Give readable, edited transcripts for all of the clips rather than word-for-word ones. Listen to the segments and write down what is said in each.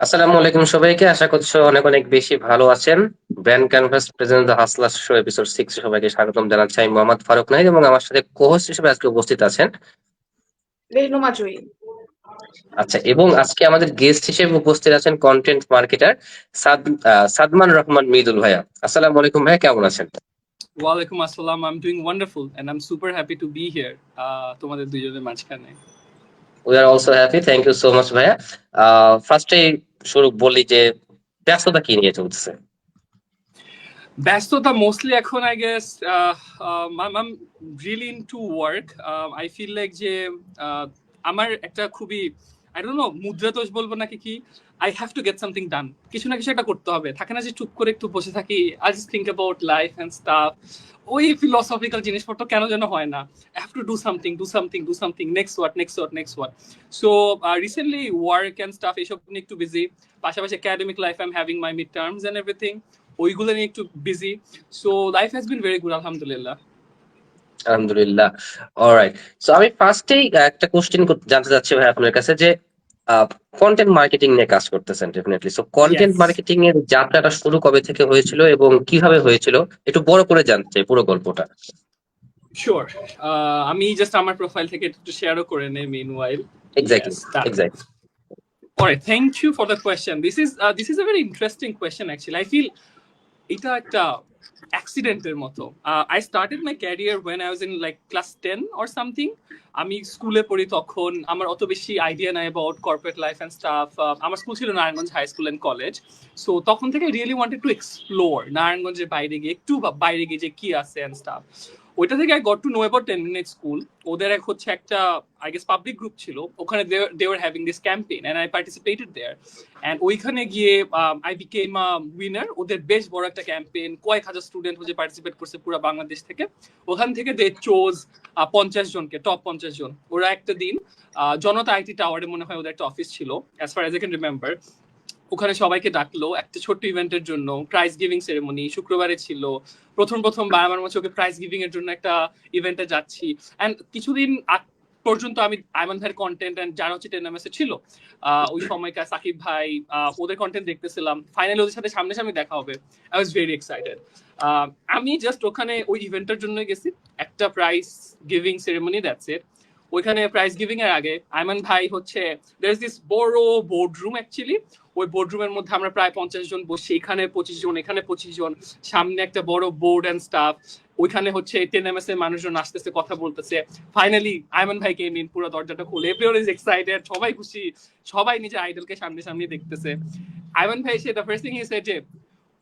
আসসালামু আলাইকুম সবাইকে। আশা করছি অনেক অনেক বেশি ভালো আছেন। Brand canvas present the hustler show episode 6 সবাইকে স্বাগতম জানাচ্ছি। আমি মোহাম্মদ ফারুক নাহিদ এবং আমার সাথে কোহোস্ট হিসেবে আজকে উপস্থিত আছেন। রেহনুমা জয়ী। আচ্ছা, এবং আজকে আমাদের গেস্ট হিসেবে উপস্থিত আছেন কন্টেন্ট মার্কেটার সাদমান রহমান মৃদুল ভাইয়া। আসসালামু আলাইকুম ভাইয়া, কেমন আছেন? ওয়ালাইকুম আসসালাম, I'm doing wonderful and I'm super happy to be here তোমাদের দুইজনের মাঝখানে। We are also happy, thank you so much ভাইয়া। ফার্স্টে শুরু বলি যে ব্যস্ততা কি নিয়ে চলছে? ব্যস্ততা মোস্টলি এখন I guess I'm really into work. I feel like যে আমার একটা খুবই আই ডোন্ট নো মুদ্রা দোষ বলবো নাকি কি, I have to get something done. কিছু না কিছু একটা করতে হবে, থাকে না যে চুপ করে একটু বসে থাকি, I just think about life and stuff. ওই ফিলসফিক্যাল জিনিসপত্র কেন যেন হয় না, I have to do something do something do something, next what next what next what. So recently work and stuff এসব নিয়ে একটু বিজি, পাশাপাশি academic life I am having my mid terms and everything, ওইগুলো নিয়ে একটু busy. So life has been very good, আলহামদুলিল্লাহ। আলহামদুলিল্লাহ। Alright, so আমি ফার্স্টেই একটা কোশ্চেন জানতে চাচ্ছি ভাই আপনার কাছে যে কন্টেন্ট মার্কেটিং নিয়ে কাজ করতেছেন definitely. So content yes, marketing এর যাত্রাটা শুরু কবে থেকে হয়েছিল এবং কিভাবে হয়েছিল, একটু বড় করে জানতে চাই পুরো গল্পটা। শিওর। আমি জাস্ট আমার প্রোফাইল থেকে একটু শেয়ারও করে নেই meanwhile. Exactly, Yes, that. Exactly. All right, thank you for the question. This is a very interesting question actually. I feel এটা একটা অ্যাক্সিডেন্টের মতো। I started my career when I was in like class 10 or something. আমি স্কুলে পড়ি, তখন আমার অত বেশি আইডিয়া নাই about corporate life and stuff. আমার স্কুল ছিল Narayanganj high school and college. So তখন থেকে রিয়েলি ওয়ান্টেড টু এক্সপ্লোর নারায়ণগঞ্জের বাইরে গিয়ে, একটু বাইরে গিয়ে যে কি আছে অ্যান্ড স্টাফ। ওইটা থেকে I got to know about 10 minute school. ওদের এক হচ্ছে একটা আই গেস পাবলিক গ্রুপ ছিল, ওখানে they were having this campaign and I participated there. And ওইখানে গিয়ে আই বিকেম আ উইনার। ওদের বেশ বড় একটা ক্যাম্পেইন, কয়েক হাজার স্টুডেন্ট হচ্ছে পার্টিসিপেট করছে পুরো বাংলাদেশ থেকে। ওখান থেকে দে চোজ 50 জনকে, টপ 50 জন। ওরা একটা দিন জনতা আইটি টাওয়ারে মনে হয় ওদের একটা অফিস ছিল, as far as I can remember. ওখানে সবাইকে ডাকলো একটা ছোট্ট ইভেন্টের জন্য, প্রাইজ গিভিং সেরেমনি শুক্রবারে ছিল। প্রথমবার আমার মনে হচ্ছে ওকে প্রাইজ গিভিং এর জন্য একটা ইভেন্টে যাচ্ছি। এন্ড কিছুদিন পর্যন্ত আমি আইমান ভাইয়ের কন্টেন্ট এন্ড যারা হচ্ছে টেনএমএস এ ছিল ওই সময়কার সাকিব ভাই, ওদের কন্টেন্ট দেখতেছিলাম। ফাইনালি ওদের সাথে সামনাসামনি দেখা হবে, আই ওয়াজ ভেরি এক্সাইটেড। আমি জাস্ট ওখানে ওই ইভেন্টের জন্য গেছি, একটা prize giving ceremony, that's it. ওইখানে প্রাইজ গিভিং এর আগে আইমান ভাই হচ্ছে, দেয়ার ইজ দিস বড় বোর্ড রুম অ্যাকচুয়ালি। ওই বোর্ড রুমের মধ্যে আমরা প্রায় 50 জন বসে, এখানে 25 জন, এখানে 25 জন, সামনে একটা বড় বোর্ড এন্ড স্টাফ। ওইখানে হচ্ছে টেনএমএস এর মানুষজন আসতেছে, কথা বলতেছে। ফাইনালি আইমান ভাই কেম ইন, পুরো দরজাটা খুলে, এভরিওয়ান ইজ এক্সাইটেড, সবাই খুশি, সবাই নিজের আইডলকে সামনে সামনে দেখতেছে। আইমান ভাই এসে the first thing he said যে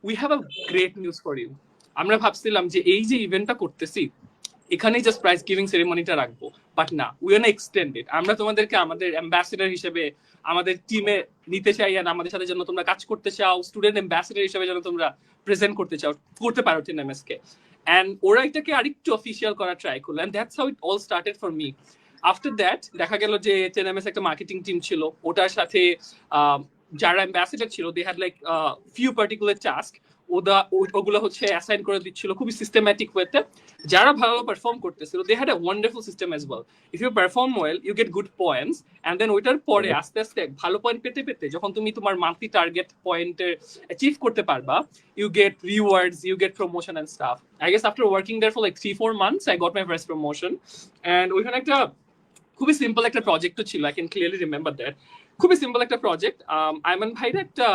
we have a great news for you. আমরা ভাবছিলাম যে এই যে ইভেন্টটা করতেছি এখানেই জাস্ট প্রাইজ গিভিং সেরেমনিটা রাখবো, বাট না, উই আর এক্সটেন্ডেড। আমরা তোমাদেরকে আমাদের অ্যাম্বাসেডর হিসেবে আমাদের টিমে নিতে চাই, আর আমাদের সাথে যেন তোমরা কাজ করতে চাও, স্টুডেন্ট অ্যাম্বাসেডর হিসেবে যেন তোমরা প্রেজেন্ট করতে চাও, করতে পারো টেনএমএস কে। অ্যান্ড ওরা এটাকে আরেকটু অফিসিয়াল করা ট্রাই করলো, and that's how it all started for me. After that দেখা গেল যে টেনএমএস একটা মার্কেটিং টিম ছিল, ওটার সাথে যারা অ্যাম্বাসেডর ছিল they had like few particular task. ওগুলো হচ্ছে অ্যাসাইন করে দিচ্ছিল খুবই সিস্টেম্যাটিক ওয়েতে। যারা ভালো পারফর্ম করতেছিল they had a wonderful system as well. If you perform well you get good points, and then ওইটার পরে আস্তে আস্তে ভালো পয়েন্ট পেতে পেতে যখন তুমি তোমার মান্থলি টার্গেট পয়েন্টের অ্যাচিভ করতে পারবা, you get rewards, you get promotion and stuff. I guess after working there for like 3-4 months I got my first promotion. And ওইখানে একটা খুবই সিম্পল একটা প্রজেক্টও ছিল, I can clearly remember that. খুবই সিম্পল একটা প্রজেক্ট। আইমান ভাইরা একটা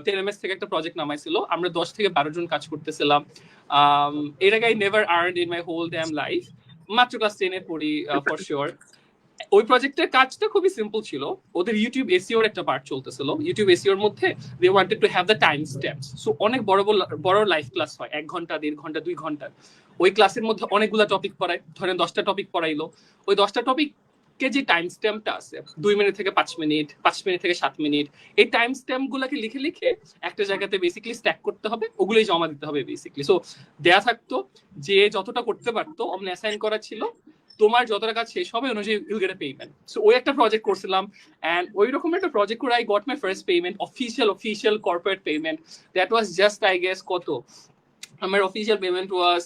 টেনএমএস থেকে একটা প্রজেক্ট নামাইছিল, আমরা 10 থেকে 12 জন কাজ করতেছিলাম। এর আগে I never earned in my whole damn life, মাত্র ক্লাস 10 এ পড়ি ফর শিওর। ওই প্রজেক্টের কাজটা খুবই সিম্পল ছিল। ওদের ইউটিউব এসইওর একটা পার্ট চলতেছিল। ইউটিউব এসইওর মধ্যে they wanted to have the time stamps. So অনেক বড় লাইভ ক্লাস হয়, 1 ঘন্টা 1.5 ঘন্টা 2 ঘন্টা। ওই ক্লাসের মধ্যে অনেকগুলো টপিক পড়ায়, ধরেন 10টা টপিক পড়াইলো। ওই 10টা টপিক কে যে টাইম স্ট্যাম্পটা আছে 2 মিনিট থেকে 5 মিনিট, 5 মিনিট থেকে 7 মিনিট, এই টাইম স্ট্যাম্প গুলাকে লিখে লিখে একটা জায়গাতে বেসিক্যালি স্ট্যাক করতে হবে, ওগুলোই জমা দিতে হবে বেসিক্যালি। সো দেয়া থাকতো যে যতটা করতে পারতো অমনি অ্যাসাইন করা ছিল, তোমার যতটা কাজ শেষ হবে অনুযায়ী you get a payment. So ওই একটা প্রজেক্ট করছিলাম, এন্ড ওই রকম একটা প্রজেক্ট করে I got my first payment, official corporate payment. That was just I guess কত, আমার অফিসিয়াল পেমেন্ট ওয়াজ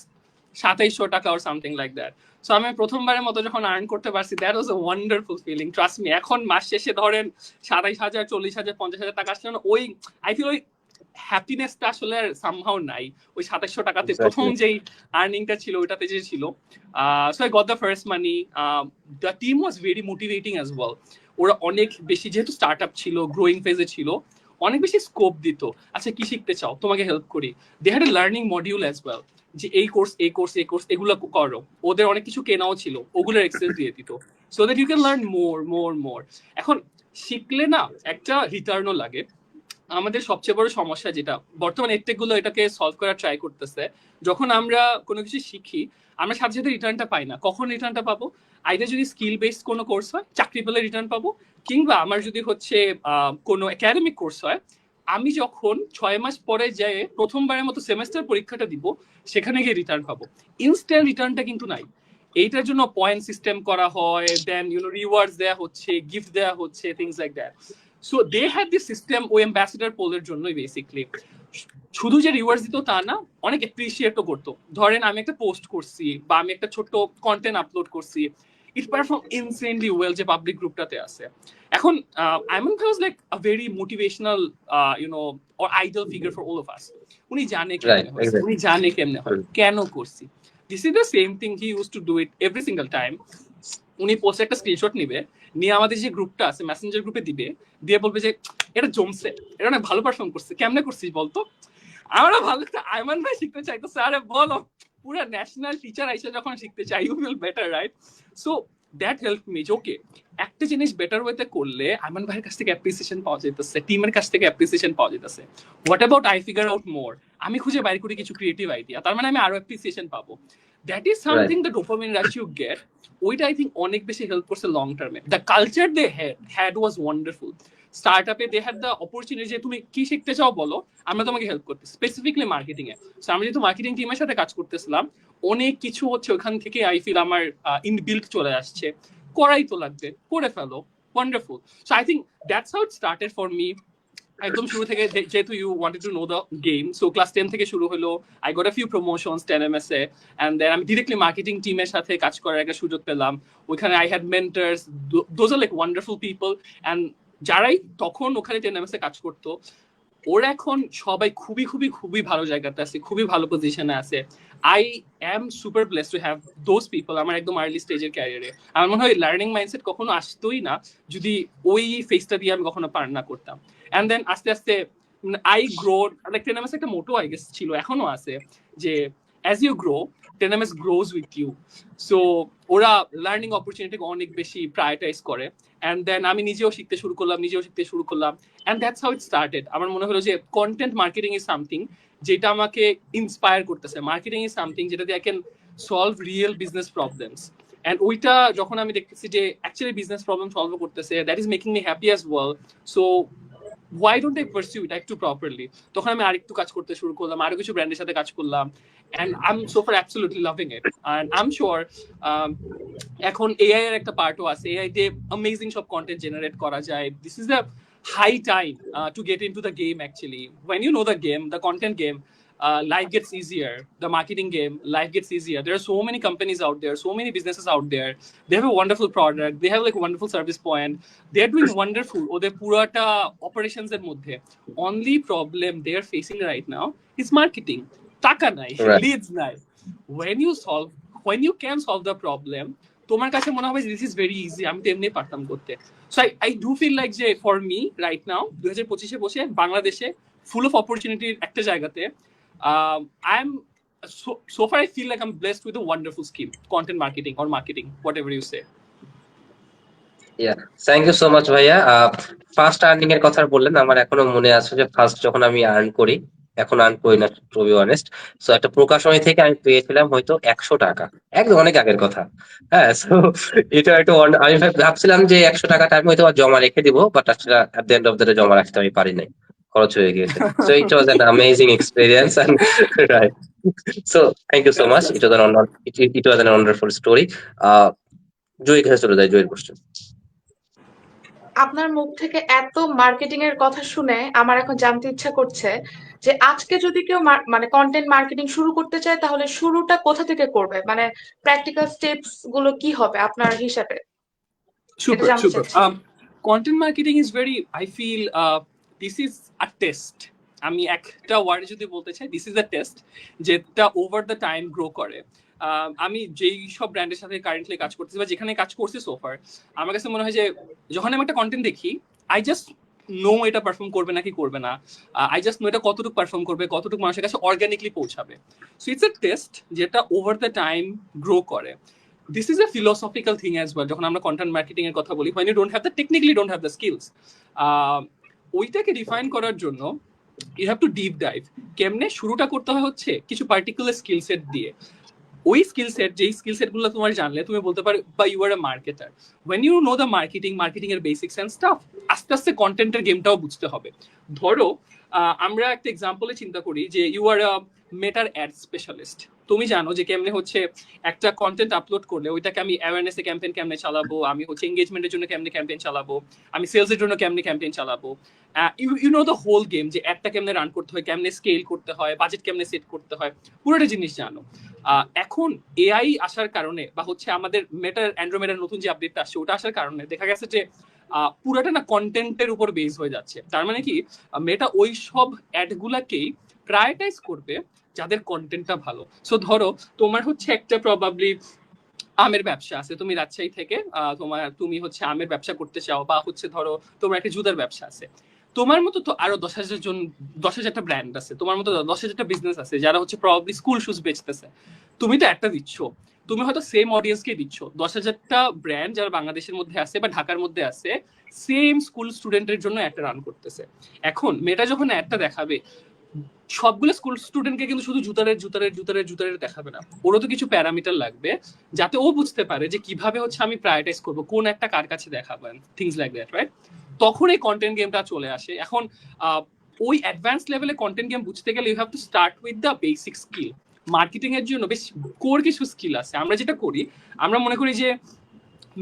2700 টাকা or something like that. So আমি প্রথমবারের মতো যখন আর্ন করতে পারছি, that was a wonderful feeling, trust me. এখন মাস শেষে ধরেন 27,000, 40,000, 50,000 টাকা আসলে না, ওই আই ফিল ওই হ্যাপিনেসটা আসলে সামহাও নাই ওই 2700 টাকাতে। প্রথম এক্স্যাক্টলি যেই আর্নিংটা ছিল ওইটাতে যে ছিল। So I got the first money. The team was very motivating as well. ওরা অনেক বেশি, যেহেতু স্টার্ট আপ ছিল, গ্রোয়িং ফেজে ছিল, অনেক বেশি স্কোপ দিত। আচ্ছা কি শিখতে চাও, তোমাকে হেল্প করি। They had a learning module as well, যে এই কোর্স এই কোর্স এই কোর্স এগুলো করো। ওদের অনেক কিছু কেনাও ছিল, ওগুলোর এক্সেস দিয়ে দিত, so that you can learn more more more. এখন শিখলে না একটা রিটার্নও লাগে। আমাদের সবচেয়ে বড় সমস্যা যেটা বর্তমানে এডটেক গুলো এটাকে সলভ করার ট্রাই করতেছে, যখন আমরা কোনো কিছু শিখি আমরা সাথে সাথে রিটার্নটা পাই না। কখন রিটার্নটা পাবো? আইদার যদি স্কিল বেসড কোনো কোর্স হয়, চাকরি পেলে রিটার্ন পাবো, কিংবা আমার যদি হচ্ছে কোনো একাডেমিক কোর্স হয়, আমি যখন 6 মাস পরে যাই প্রথমবারের মতো সেমেস্টার পরীক্ষাটা দিব, সেখানে গিয়ে রিটার্ন পাবো। ইনস্ট্যান্ট রিটার্নটা কিন্তু নাই। এইটার জন্য পয়েন্ট সিস্টেম করা হয়, দেন রিওয়ার্ডস দেয়া হচ্ছে, গিফট দেয়া হচ্ছে, things like that. So they had this system ওই অ্যাম্বাসেডার পোলের জন্যই বেসিকলি। শুধু যে রিওয়ার্ডস দিত তা না, অনেক অ্যাপ্রিসিয়েটও করতো। ধরেন আমি একটা পোস্ট করছি বা আমি একটা ছোট্ট কন্টেন্ট আপলোড করছি, ইট পারফর্ম ইনসেনলি ওয়েল যে পাবলিক গ্রুপটাতে আছে। এখন আইমান ভাই was like a very motivational or idol figure for all of us. উনি জানে রাইট কেমনে হয়েছে, উনি এক্স্যাক্টলি জানে কেমনে হয়, কেন করছি। This is the same thing he use to do it every single time. উনি পোস্টে একটা স্ক্রিনশট নিবে, নিয়ে আমাদের যে গ্রুপটা আছে মেসেঞ্জার গ্রুপে দিবে, দিয়ে বলবে যে এটা জমছে, এটা অনেক ভালো পারফর্ম করছে, কেমনে করছিস বলতো। আমরা ভালো আইমান ভাই শিখতে চাই তো স্যার বলো, পুরো ন্যাশনাল টিচার আইসা যখন শিখতে চাই, you feel better, right? So that help me যে ওকে একটা জিনিস বেটার ওয়েতে করলে আইমান ভাইয়ের কাছ থেকে অ্যাপ্রিসিয়েশন পাওয়া যেতেছে, টিমের কাছ থেকে অ্যাপ্রিসিয়েশন পাওয়া যেতেছে। What about I figure out মোর, আমি খুঁজে বাইর করি কিছু ক্রিয়েটিভ আইডিয়া, তার মানে আমি আরো অ্যাপ্রিসিয়েশন পাবো। That is something the dopamine rush you get. ওইটা আই থিঙ্ক অনেক বেশি হেল্প করছে লং টার্মে। The culture they had was wonderful. স্টার্ট আপে দে হ্যাড দ্য অপরচুনিটি যে তুমি কি শিখতে চাও বলো, আমরা তোমাকে হেল্প করতে, স্পেসিফিকলি মার্কেটিং এ। আমি যেহেতু মার্কেটিং টিমের সাথে কাজ করতেছিলাম, অনেক কিছু হচ্ছে ওখান থেকে আই ফিল আমার ইনবিল্ট চলে আসছে, করাই তো লাগবে, করে ফেলো, wonderful. So I think that's how it started for me. একদম শুরু থেকে, যেহেতু you wanted to know the game, so class 10 থেকে শুরু হলো। I got a few promotions 10 MS এ, অ্যান্ড দেন আমি ডিরেক্টলি মার্কেটিং টিমের সাথে কাজ করার একটা সুযোগ পেলাম। ওইখানে I had mentors, those are like wonderful people. And যারাই তখন ওখানে 10 MS এ কাজ করতো, ওরা এখন সবাই খুবই খুবই খুবই ভালো জায়গাতে আছে, খুবই ভালো পজিশনে আছে। I am super blessed to have those people আমার একদম আর্লি স্টেজের ক্যারিয়ারে। আমার মনে হয় লার্নিং মাইন্ডসেট কখনো আসতোই না যদি ওই ফেসটা দিয়ে আমি কখনো পার না করতাম। অ্যান্ড দেন আস্তে আস্তে আই গ্রো, লাইক 10MS একটা মোটো আই গেস ছিল, এখনো আছে, যে as you grow 10MS grows with you. So ওরা লার্নিং অপরচুনিটিকে অনেক বেশি প্রায়োরিটাইজ করে। অ্যান্ড দেন আমি নিজেও শিখতে শুরু করলাম। And that's how it started. আমার মনে হলো যে কন্টেন্ট মার্কেটিং ইজ সামথিং যেটা আমাকে ইন্সপায়ার করতেছে, মার্কেটিং ইজ সামথিং যেটা দিয়ে I can solve real business problems. And ওইটা যখন আমি দেখতেছি যে অ্যাকচুয়ালি বিজনেস প্রবলেম সলভ করতেছে, that is making me happy as well. So why don't I pursue it একটু প্রপারলি? তখন আমি আরেকটু কাজ করতে শুরু করলাম, আরো কিছু ব্র্যান্ডের সাথে কাজ করলাম, and I'm so far absolutely loving it. And I'm sure এখন এআই এর একটা পার্টও আছে, এআই দিয়ে অ্যামেজিং সব কন্টেন্ট জেনারেট করা যায়। This is the high time to get into the game actually. When you know the game, the content game, life gets easier. The marketing game, life gets easier. There are so many companies out there, so many businesses out there. They have a wonderful product, they have like a wonderful service point, they're doing wonderful. ওদের পুরাটা operations এর মধ্যে only problem they're facing right now is marketing. টাকা নাই, Right. leads নাই। when you can solve the problem, তোমার কাছে মনে হবে this is very easy, আমি তো এমনি পারতাম করতে। So I do feel like যে for me right now 2025 এ বসে বাংলাদেশে full of opportunity একটা জায়গাতে, I'm so far I feel like I'm blessed with a wonderful skill, content marketing or marketing, whatever you say. Thank you so much ভাইয়া। First earning এর কথা বললেন, আমার এখনো মনে আছে যে ফার্স্ট যখন আমি আর্ন করি, এখন আর্ন করি না টু বি অনেস্ট। সো একটা প্রকাশনী থেকে আমি পেয়েছিলাম হয়তো 100 টাকা, একদম অনেক আগের কথা। হ্যাঁ, সো এটা একটু আমি ভাবছিলাম যে 100 টাকাটা আমি হয়তো জমা রেখে দিব, বাট আসলে at the end of the day জমা রাখতে আমি পারি নাই, খরচ হয়ে গিয়েছে। So it was an amazing experience and right. So thank you so much, it was an wonderful story. জয়ীর কাছে চলে যায়, জয়ীর কোশ্চেন। আপনার মুখ থেকে এত মার্কেটিং এর কথা শুনে আমার এখন জানতে ইচ্ছা করছে যে আজকে যদি কেউ মানে কন্টেন্ট মার্কেটিং শুরু করতে চায় তাহলে শুরুটা কোথা থেকে করবে, মানে প্র্যাকটিক্যাল স্টেপস গুলো কি হবে আপনার হিসাবে, এটা Super, জানতে super. চাচ্ছি। Content marketing is very, I feel, this is a test. আমি একটা ওয়ার্ড যদি বলতে চাই, দিস ইজ আ টেস্ট, যেটা ওভার দ্য টাইম গ্রো করে। আমি যেই সব ব্র্যান্ডের সাথে কারেন্টলি কাজ করতেছি বা যেখানে কাজ করছি সোফার, আমার কাছে মনে হয় যে যখন আমি একটা কন্টেন্ট দেখি, আই জাস্ট নো এটা পারফর্ম করবে নাকি করবে না, আই জাস্ট নো এটা কতটুকু পারফর্ম করবে, কতটুকু মানুষের কাছে অর্গানিকলি পৌঁছাবে। সো ইটস এ টেস্ট যেটা ওভার দ্য টাইম গ্রো করে। This is a philosophical thing as well. যখন আমরা কন্টেন্ট মার্কেটিং এর কথা বলি, when you don't have the technically don't have the skills, ওইটাকে ডিফাইন করার জন্য you have to deep dive. কেমনে শুরুটা করতে হয় হচ্ছে কিছু পার্টিকুলার স্কিল সেট দিয়ে। ওই স্কিল সেট, যেই স্কিল সেট গুলো তোমার জানলে তুমি বলতে পারো বা you are a marketer, when you know the marketing এর বেসিক্স এন্ড স্টাফ, আস্তে আস্তে কন্টেন্টের গেমটাও বুঝতে হবে। ধরো আমরা একটা এক্সাম্পলে চিন্তা করি যে ইউ আর আ মেটার অ্যাড স্পেশালিস্ট। তুমি জানো যে কেমনে হচ্ছে একটা কন্টেন্ট আপলোড করলে ওইটাকে আমি অ্যাওয়ারনেসে ক্যাম্পেইন কেমনে চালাবো, আমি হচ্ছে এঙ্গেজমেন্টের জন্য কেমনে ক্যাম্পেইন চালাবো, আমি সেলসের জন্য কেমনে ক্যাম্পেইন চালাবো। You know the whole game, যে অ্যাডটা কেমনে রান করতে হয়, কেমনে স্কেল করতে হয়, বাজেট কেমনে সেট করতে হয়, পুরোটা জিনিস জানো। এখন এআই আসার কারণে বা হচ্ছে আমাদের অ্যান্ড্রোমেটার নতুন যে আপডেটটা আসছে ওটা আসার কারণে দেখা গেছে যে পুরাটা না কন্টেন্টের উপর বেস হয়ে যাচ্ছে। তার মানে কি, মেটা ওই সব অ্যাড গুলাকেই প্রায়োরিটাইজ করবে যাদের কন্টেন্টটা ভালো। সো ধরো তোমার হচ্ছে একটা প্রবাবলি আমের ব্যবসা আছে, তুমি রাজশাহী থেকে তুমি হচ্ছে আমের ব্যবসা করতে চাও, বা হচ্ছে ধরো তোমার একটা জুতার ব্যবসা আছে। তোমার মতো তো আরো 10,000টা ব্র্যান্ড আছে, তোমার মতো 10,000টা বিজনেস আছে যারা হচ্ছে প্রবাবলি স্কুল শুজ বেচতেছে। তুমি তো একটা দিচ্ছ, তুমি হয়তো সেম অডিয়েন্সকে দিচ্ছ। 10,000টা ব্র্যান্ড যারা বাংলাদেশের মধ্যে আছে বা ঢাকার মধ্যে আছে, সেম স্কুল স্টুডেন্টের জন্য একটা রান করতেছে। এখন মেয়েটা যখন একটা দেখাবে, সবগুলো স্কুল স্টুডেন্টকে কিন্তু শুধু জুতারের দেখাবে না, ওরও তো কিছু প্যারামিটার লাগবে যাতে ও বুঝতে পারে যে কিভাবে হচ্ছে আমি প্রায়োরিটাইজ করবো কোন একটা কার কাছে দেখাবেন, থিংস লাইক দ্যাট, রাইট? তখন এই কন্টেন্ট গেমটা চলে আসে। এখন ওই অ্যাডভান্স লেভেলে কন্টেন্ট গেম বুঝতে গেলে you have to start with the basic skill. Marketing এর জন্য বেশ কোর কিছু স্কিল আছে। আমরা যেটা করি, আমরা মনে করি যে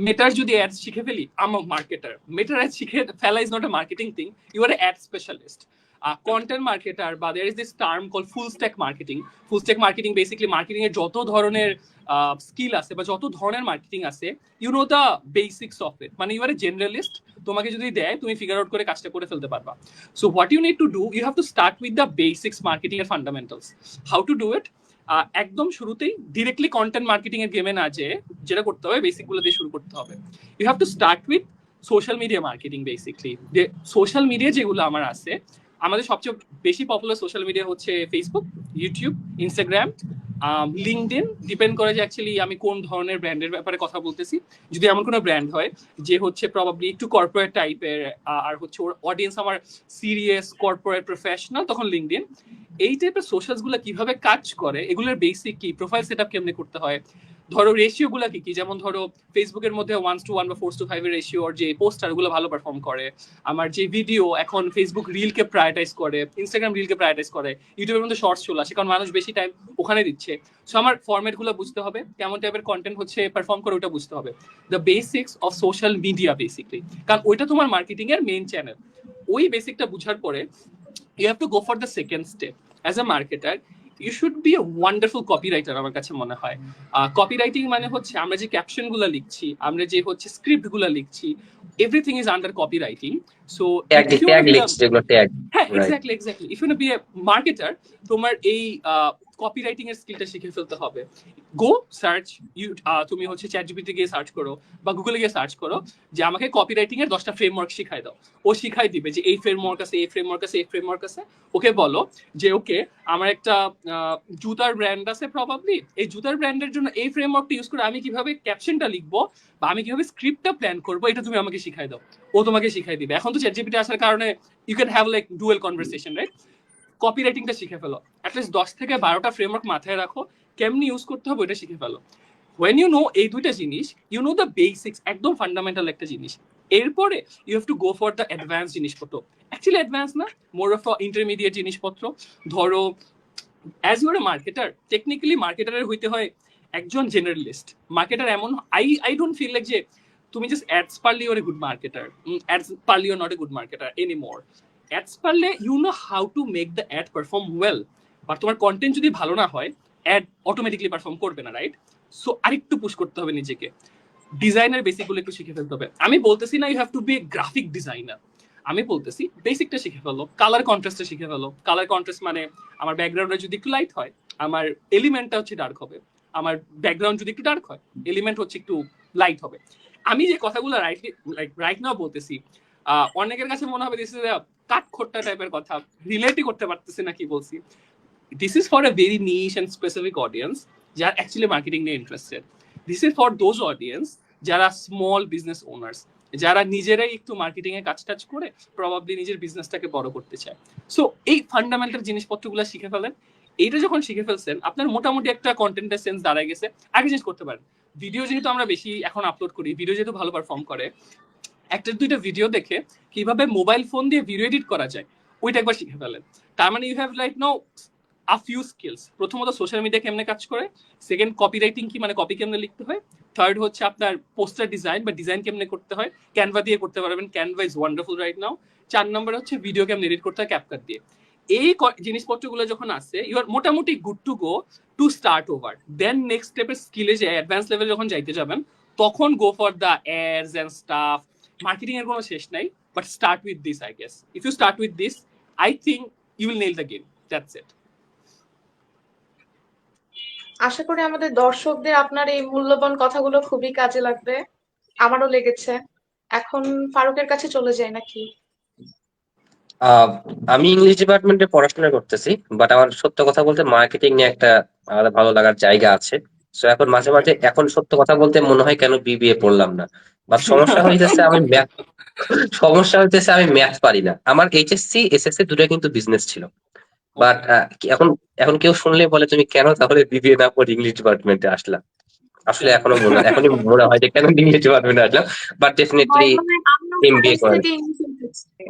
মেটার যদি অ্যাডস শিখে ফেলি, আম মার্কেটার। মেটার অ্যাড শিখে ফেলা is not a marketing thing, you are ad specialist, content marketer, বা there is this term call full stack marketing. Full stack marketing basically marketing এর যত ধরনের স্কিল আছে বা যত ধরনের মার্কেটিং আছে, you know the basics of it. মানে ইউ আর এ জেনারেলিস্ট, তোমাকে যদি দেয় তুমি ফিগার আউট করে কাজটা করে ফেলতে পারবা। So what you need to do, you have to start with the basics marketing এর fundamentals. How to do it, একদম শুরুতেই ডিরেক্টলি কন্টেন্ট মার্কেটিং এর গেমে না, যেটা করতে হবে বেসিক গুলো দিয়ে শুরু করতে হবে। You have to start with social media marketing. Basically যে সোশ্যাল মিডিয়া যেগুলো আমার আছে, আমাদের সবচেয়ে বেশি পপুলার সোশ্যাল মিডিয়া হচ্ছে Facebook, YouTube, Instagram, LinkedIn. Depend করে যে অ্যাকচুয়ালি আমি কোন ধরনের ব্র্যান্ডের ব্যাপারে কথা বলতেছি। যদি এমন কোনো ব্র্যান্ড হয় যে হচ্ছে প্রবাবলি একটু কর্পোরেট টাইপের, আর হচ্ছে ওর অডিয়েন্স আমার সিরিয়াস কর্পোরেট প্রফেশনাল, তখন লিঙ্কডইন। এই টাইপের সোশ্যালস গুলো কিভাবে কাজ করে, এগুলোর বেসিক কি, প্রোফাইল সেট আপ কেমনে করতে হয়, ধরো রেশিও গুলা কি কি, যেমন ধরো ফেসবুকের মধ্যে 1:1 বা 4:5 এর রেশিও, যে পোস্টার গুলো ভালো পারফর্ম করে। আমার যে ভিডিও, এখন ফেসবুক রিলকে প্রায়োরিটাইজ করে, ইনস্টাগ্রাম রিলকে প্রায়োরিটাইজ করে, ইউটিউবের মধ্যে শর্টস চলে আসে কারণ মানুষ বেশি টাইম ওখানে দিচ্ছে। সো আমার ফরম্যাট গুলো বুঝতে হবে, কেমন টাইপের কন্টেন্ট হচ্ছে পারফর্ম করে ওটা বুঝতে হবে। The basics of social media basically, কারণ ওইটা তোমার মার্কেটিং এর মেইন চ্যানেল। ওই বেসিকটা বুঝার পরে you have to go for the second step. As a marketer, you should be a wonderful copywriter আমার কাছে মনে হয়। কপিরাইটিং মানে হচ্ছে আমরা যে ক্যাপশন গুলো লিখছি, আমরা যে হচ্ছে স্ক্রিপ্ট গুলো লিখছি, everything is under copywriting. So tag লিখছে যেগুলো ট্যাগ, হ্যাঁ, right? Exactly if you be a marketer, তোমার এই কপিরাইটিং এর স্কিলটা শিখে ফেলতে হবে। গো সার্চ, তুমি হচ্ছে চ্যাটজিপিটি গিয়ে সার্চ করো বা গুগলে গিয়ে সার্চ করো যে আমাকে কপিরাইটিং এর 10টা ফ্রেমওয়ার্ক শিখাই দাও। ও শিখাই দিবে যে এই ফ্রেমওয়ার্ক আছে, এই ফ্রেমওয়ার্ক আছে, এই ফ্রেমওয়ার্ক আছে। ওকে বলো যে ওকে আমার একটা জুতার ব্র্যান্ড আছে প্রবাবলি, এই জুতার ব্র্যান্ডের জন্য এই ফ্রেমওয়ার্কটা ইউজ করে আমি কিভাবে ক্যাপশনটা লিখবো বা আমি কিভাবে স্ক্রিপ্টটা প্ল্যান করবো, এটা তুমি আমাকে শিখাই দাও। ও তোমাকে শিখাই দিবে। এখন তো চ্যাটজিপিটি আসার কারণে you can have like dual conversation, right? কপিরাইটিংটা শিখে ফেলো, অ্যাটলিস্ট 10 থেকে 12টা ফ্রেমওয়ার্ক মাথায় রাখো, কেমনি ইউজ করতে হবে ওটা শিখে ফেলো। when you know এই দুইটা জিনিস, you know the basics, একদম ফান্ডামেন্টাল একটা জিনিস। এরপরে you have to go for the advanced জিনিসপত্র। অ্যাকচুয়ালি অ্যাডভান্স না, মোর অফ ইন্টারমিডিয়েট জিনিসপত্র। ধরো as you are a marketer, technically মার্কেটারের হইতে হয় একজন জেনারেলিস্ট। মার্কেটার এমন, আই ডোন্ট ফিল লাইক যে তুমি জাস্ট অ্যাডস পারলে you're a good marketer, ads পারলে you're not a good marketer anymore. Ads পারলে you know how to make the ad perform well, but তোমার কন্টেন্ট যদি ভালো না হয় অ্যাড অটোমেটিকলি পারফর্ম করবে না, রাইট? সো আরেকটু পুশ করতে হবে নিজেকে, ডিজাইনের বেসিকগুলো একটু শিখে ফেলতে হবে। আমি বলতেছি না you have to be a graphic designer, আমি বলতেছি বেসিকটা শিখে ফেলো, কালার কন্ট্রাস্টটা শিখে ফেলো। কালার কন্ট্রাস্ট মানে আমার ব্যাকগ্রাউন্ডটা যদি একটু লাইট হয়, আমার এলিমেন্টটা হচ্ছে ডার্ক হবে, আমার ব্যাকগ্রাউন্ড যদি একটু ডার্ক হয়, এলিমেন্ট হচ্ছে একটু লাইট হবে। আমি যে কথাগুলো রাইট নাও বলতেছি, অনেকের কাছে মনে হবে দিস ইজ কাঠখোট্টা টাইপের কথা, রিলেটই করতে পারতেছি না কি বলছি। This is for a very niche and specific audience যারা অ্যাকচুয়ালি মার্কেটিং নিয়ে interested. This is for those audience যারা স্মল বিজনেস ওনার্স, যারা নিজেরাই একটু মার্কেটিং এ কাজ টাজ করে প্রবাবলি নিজের বিজনেসটাকে বড় করতে চায়। সো এই ফান্ডামেন্টাল জিনিসপত্রগুলো শিখে ফেলেন। এইটা যখন শিখে ফেলছেন আপনার মোটামুটি একটা কন্টেন্টের সেন্স দাঁড়ায় গেছে। আগে জিনিস করতে পারেন, ভিডিও যেহেতু আমরা বেশি এখন আপলোড করি, ভিডিও যেহেতু ভালো পারফর্ম করে, একটা দুইটা ভিডিও দেখে কিভাবে মোবাইল ফোন দিয়ে ভিডিও এডিট করা যায় ওইটা একবার শিখে ফেলেন। তার মানে you have like now a few skills. প্রথমত সোশ্যাল মিডিয়া কেমনে কাজ করে, সেকেন্ড কপি রাইটিং কি মানে কপি কেমনে লিখতে হয়, থার্ড হচ্ছে আপনার পোস্টার ডিজাইন বা ডিজাইন কেমনে করতে হয়, ক্যানভা দিয়ে করতে পারবেন, Canva is wonderful right now. 4 নম্বরে হচ্ছে ভিডিও কেমনে এডিট করতে হয় ক্যাপকাট দিয়ে। এই জিনিসপত্রগুলো যখন আসছে ইউ আর মোটামুটি good to go to start over. Then next স্টেপের স্কিলে যে অ্যাডভান্স লেভেল যখন যাইতে যাবেন তখন go for the ads and stuff. Marketing এর কোনো শেষ নাই, but start with this I guess. If you start with this I think you will nail the game, that's it. আশা করি আমাদের দর্শকদের আপনার এই মূল্যবান কথাগুলো খুবই কাজে লাগবে, আমারও লেগেছে। এখন ফারুকের কাছে চলে যাই নাকি? আহ, আমি ইংলিশ ডিপার্টমেন্টে পড়াশোনা করতেছি, বাট আমার সত্য কথা বলতে মার্কেটিং নিয়ে একটা আলাদা ভালো লাগার জায়গা আছে। তো এখন মাঝে মাঝে এখন সত্য কথা বলতে মনে হয় কেন বিবিএ পড়লাম না। বাট সমস্যা হইতেছে আমি ম্যাথ পারি না। আমার এইচএসসি এসএসসি দুটো কিন্তু বিজনেস ছিল। বাট এখন এখন কেউ শুনলে বলে তুমি কেন তাহলে বিবিএ না পড়ে ইংলিশ ডিপার্টমেন্টে আসলা। আসলে এখনই মনে হয় যে কেন ইংলিশ ডিপার্টমেন্টে আসলাম। বাট ডেফিনেটলি মানে আমিও এমবিএ সায়েন্স করেন, থেকে ইংলিশ এসেছি,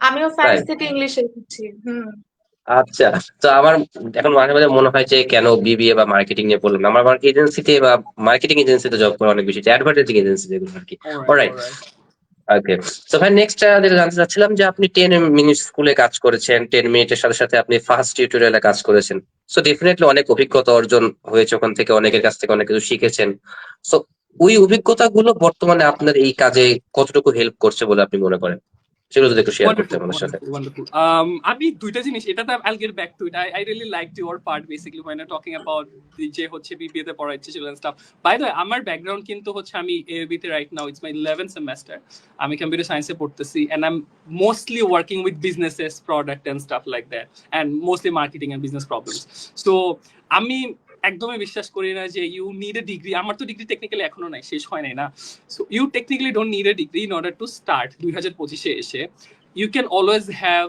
আমিও তাই? সায়েন্স থেকে ইংলিশ এসেছি। আচ্ছা। তো আমার এখন মাঝে মাঝে মনে হয় যে কেন বিবিএ বা মার্কেটিং নিয়ে পড়লাম না। আমার এজেন্সিতে বা মার্কেটিং এজেন্সিতে জব করা অনেক বেশি, অ্যাডভার্টাইজিং এজেন্সি যেগুলো আর কি। Alright alright, alright. ওকে। তো ভাই নেক্সট যেটা জানতে চাচ্ছিলাম যে আপনি 10 মিনিট স্কুলে কাজ করেছেন, 10 মিনিটের সাথে সাথে আপনি ফার্স্ট টিউটোরিয়ালে কাজ করেছেন। সো ডেফিনেটলি অনেক অভিজ্ঞতা অর্জন হয়েছে ওখান থেকে, অনেকের কাছ থেকে অনেক কিছু শিখেছেন। সো ওই অভিজ্ঞতাগুলো বর্তমানে আপনার এই কাজে কতটুকু হেল্প করছে বলে আপনি মনে করেন, সেগুলো যদি একটু শেয়ার করতেন Wonderful, আমাদের সাথে। wonderful, wonderful. আমি দুইটা জিনিস এটাতে I'll get back to it. I really liked your part basically when you're talking about যে হচ্ছে বিবিএ তে পড়া ইচ্ছে ছিল and stuff. By the way, আমার ব্যাকগ্রাউন্ড কিন্তু হচ্ছে আমি AAB তে right now it's my 11th semester. আমি কম্পিউটার সায়েন্সে পড়তেছি and I'm mostly working with businesses, product and stuff like that, and mostly marketing and business problems. So আমি একদমই বিশ্বাস করি না যে ইউ নিড এ ডিগ্রি। আমার তো ডিগ্রি টেকনিক্যালি এখনো নাই, শেষ হয় নাই না। So you technically don't need a degree in order to start 2025-এ এসে। You can always have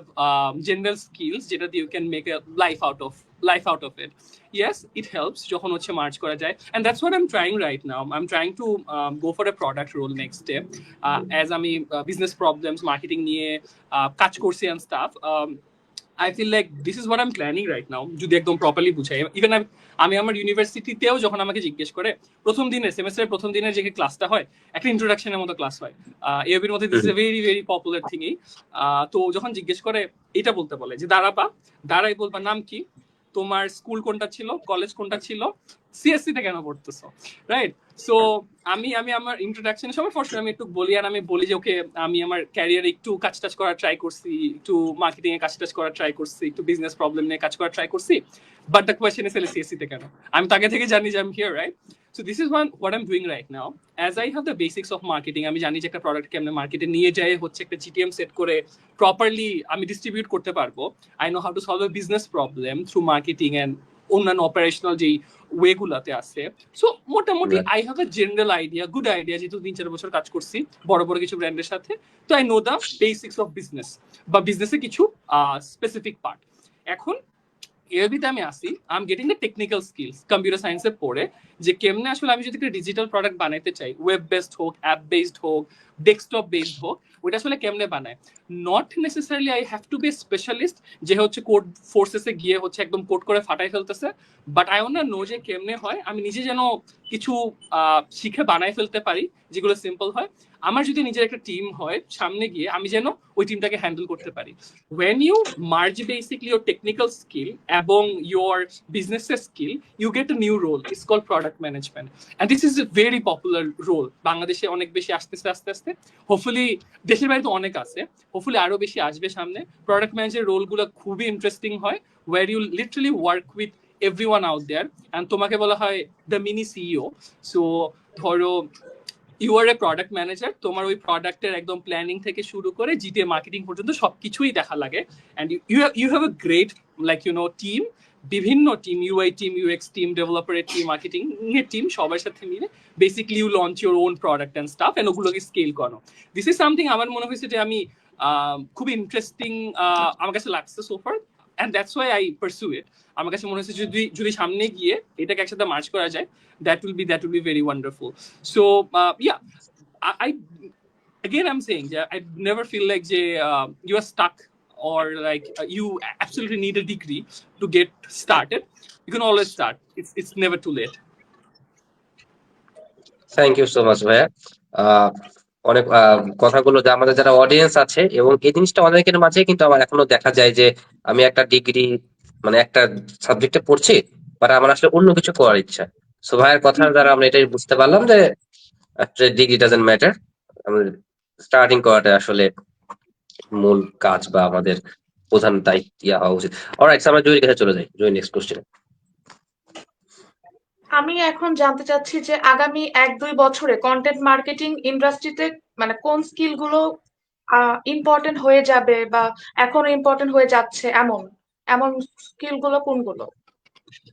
general skills যেটা দিয়ে you can make a life out of it. Yes, it helps যখন হচ্ছে মার্চ করা যায়, and that's what I'm trying right now. I'm trying to go for a product role next step, as আমি business problems marketing নিয়ে কাজ করছি and stuff. I feel like this is what I'm planning right now. যদি একদম properly বুঝাই, even আমি আমার ইউনিভার্সিটিতেও যখন আমাকে জিজ্ঞেস করে প্রথম দিনের সেমেস্টারের প্রথম দিনের যে ক্লাসটা হয় একটা ইন্ট্রোডাকশনের মতো ক্লাস হয় এবির মধ্যে, this is a very very popular thing. তো যখন জিজ্ঞেস করে এটা বলতে বলে যে দাঁড়াই বলবা নাম কি, তোমার স্কুল কোনটা ছিল, কলেজ কোনটা ছিল, সিএসসি তে কেন পড়তেছো, রাইট? সো আমি আমার ইন্ট্রোডাকশনের সময় ফার্স্ট আমি একটু বলি, আর আমি বলি যে ওকে আমি আমার ক্যারিয়ারে একটু কাজ টাজ করার ট্রাই করছি, একটু মার্কেটিং এ কাজ টাজ করার ট্রাই করছি, একটু বিজনেস প্রবলেম নিয়ে কাজ করার ট্রাই করছি, but the question is CSC তে কেন। আমি তো আগে থেকে জানি যে I am here, right? So this is what I'm doing right now. As I have the basics of marketing, আমি জানি যে একটা প্রোডাক্ট কেমনে মার্কেটে নিয়ে যায় হচ্ছে একটা জিটিএম সেট করে প্রপারলি আমি ডিস্ট্রিবিউট করতে পারবো। I know how to solve a business problem through marketing and অন্যান্য অপারেশনাল যেই ওয়েগুলাতে আছে। সো মোটামুটি I have a general idea, good idea, যেহেতু 3-4 বছর কাজ করছি বড় বড় কিছু ব্র্যান্ডের সাথে। তো I know the basics of business বা বিজনেসের কিছু স্পেসিফিক পার্ট। এখন এবিতে আমি আসি, I am getting the technical skills computer সায়েন্সে পড়ে, যে কেমনে আসলে আমি যদি একটা ডিজিটাল প্রোডাক্ট বানাইতে চাই, ওয়েব বেসড হোক, অ্যাপ বেসড হোক, ডেস্কটপ বেসড হোক, ওইটা আসলে কেমনে বানায়। Not necessarily I have to be specialist যে হচ্ছে কোড ফোর্সেসে গিয়ে হচ্ছে একদম কোড করে ফাটাই ফেলতেছে, বাট আই ওয়ান্ট নো যে কেমনে হয়, আমি নিজে যেন কিছু শিখে বানাই ফেলতে পারি যেগুলো সিম্পল হয়। আমার যদি নিজের একটা টিম হয় সামনে গিয়ে, আমি যেন ওই টিমটাকে হ্যান্ডেল করতে পারি। when you merge basically your technical skill এবং your business skill, you get a new role, it's called product management, and this is a very popular role, বাংলাদেশে অনেক বেশি আসতেছে আস্তে আস্তে, হোপফুলি দেশের বাইরে তো অনেক আছে, হোপফুলি আরো বেশি আসবে সামনে। প্রোডাক্ট ম্যানেজার রোলগুলো খুবই ইন্টারেস্টিং হয়, where you literally work with everyone out there, and তোমাকে বলা হয় the mini CEO. সো ধরো you are a product manager, তোমার ওই প্রোডাক্টের একদম প্ল্যানিং থেকে শুরু করে জিটিএ মার্কেটিং পর্যন্ত সবকিছুই দেখা লাগে। And you have a great like team, বিভিন্ন team, UI team, UX team, ডেভেলপারের টিম, মার্কেটিং এর টিম, সবার সাথে মিলে basically you launch your own product and stuff, and ওগুলোকে স্কেল করো। দিস ইজ সামথিং আমার মনে হয়েছে যে আমি খুব ইন্টারেস্টিং আমার কাছে লাগছে সোফার, অ্যান্ড দ্যাটস ওয়াই আই পারসু ইট। আমার কাছে মনে হচ্ছে যদি সামনে গিয়ে এটাকে একসাথে মার্চ করা যায়, that will be very wonderful. So yeah, I again I'm saying I never feel like you are stuck, or like you absolutely need a degree to get started. You can always start, it's never too late. Thank you so much ভাইয়া। আহ, অনেক কথাগুলো যে আমাদের যারা audience আছে, এবং এই জিনিসটা অনেকের মাঝে কিন্তু আমার এখনো দেখা যায় যে আমি একটা ডিগ্রি মানে একটা সাবজেক্টে পড়ছি, বাট আমার আসলে অন্য কিছু করার ইচ্ছা। সো ভাইয়ের কথার দ্বারা আমরা এটাই বুঝতে পারলাম যে ডিগ্রি ডাজন্ট ম্যাটার, আমাদের স্টার্টিং করাটা আসলে মূল কাজ বা আমাদের প্রধান দায়িত্ব হওয়া উচিত। অলরাইট, আমরা জয়ীর কাছে চলে যাই। জয়ী, নেক্সট কোশ্চেন। আমি এখন জানতে চাচ্ছি যে আগামী 1-2 বছরে কন্টেন্ট মার্কেটিং ইন্ডাস্ট্রিতে মানে কোন স্কিল গুলো ইম্পর্টেন্ট হয়ে যাবে, বা এখন ইম্পর্টেন্ট হয়ে যাচ্ছে, এমন এমন স্কিল গুলো কোনগুলো?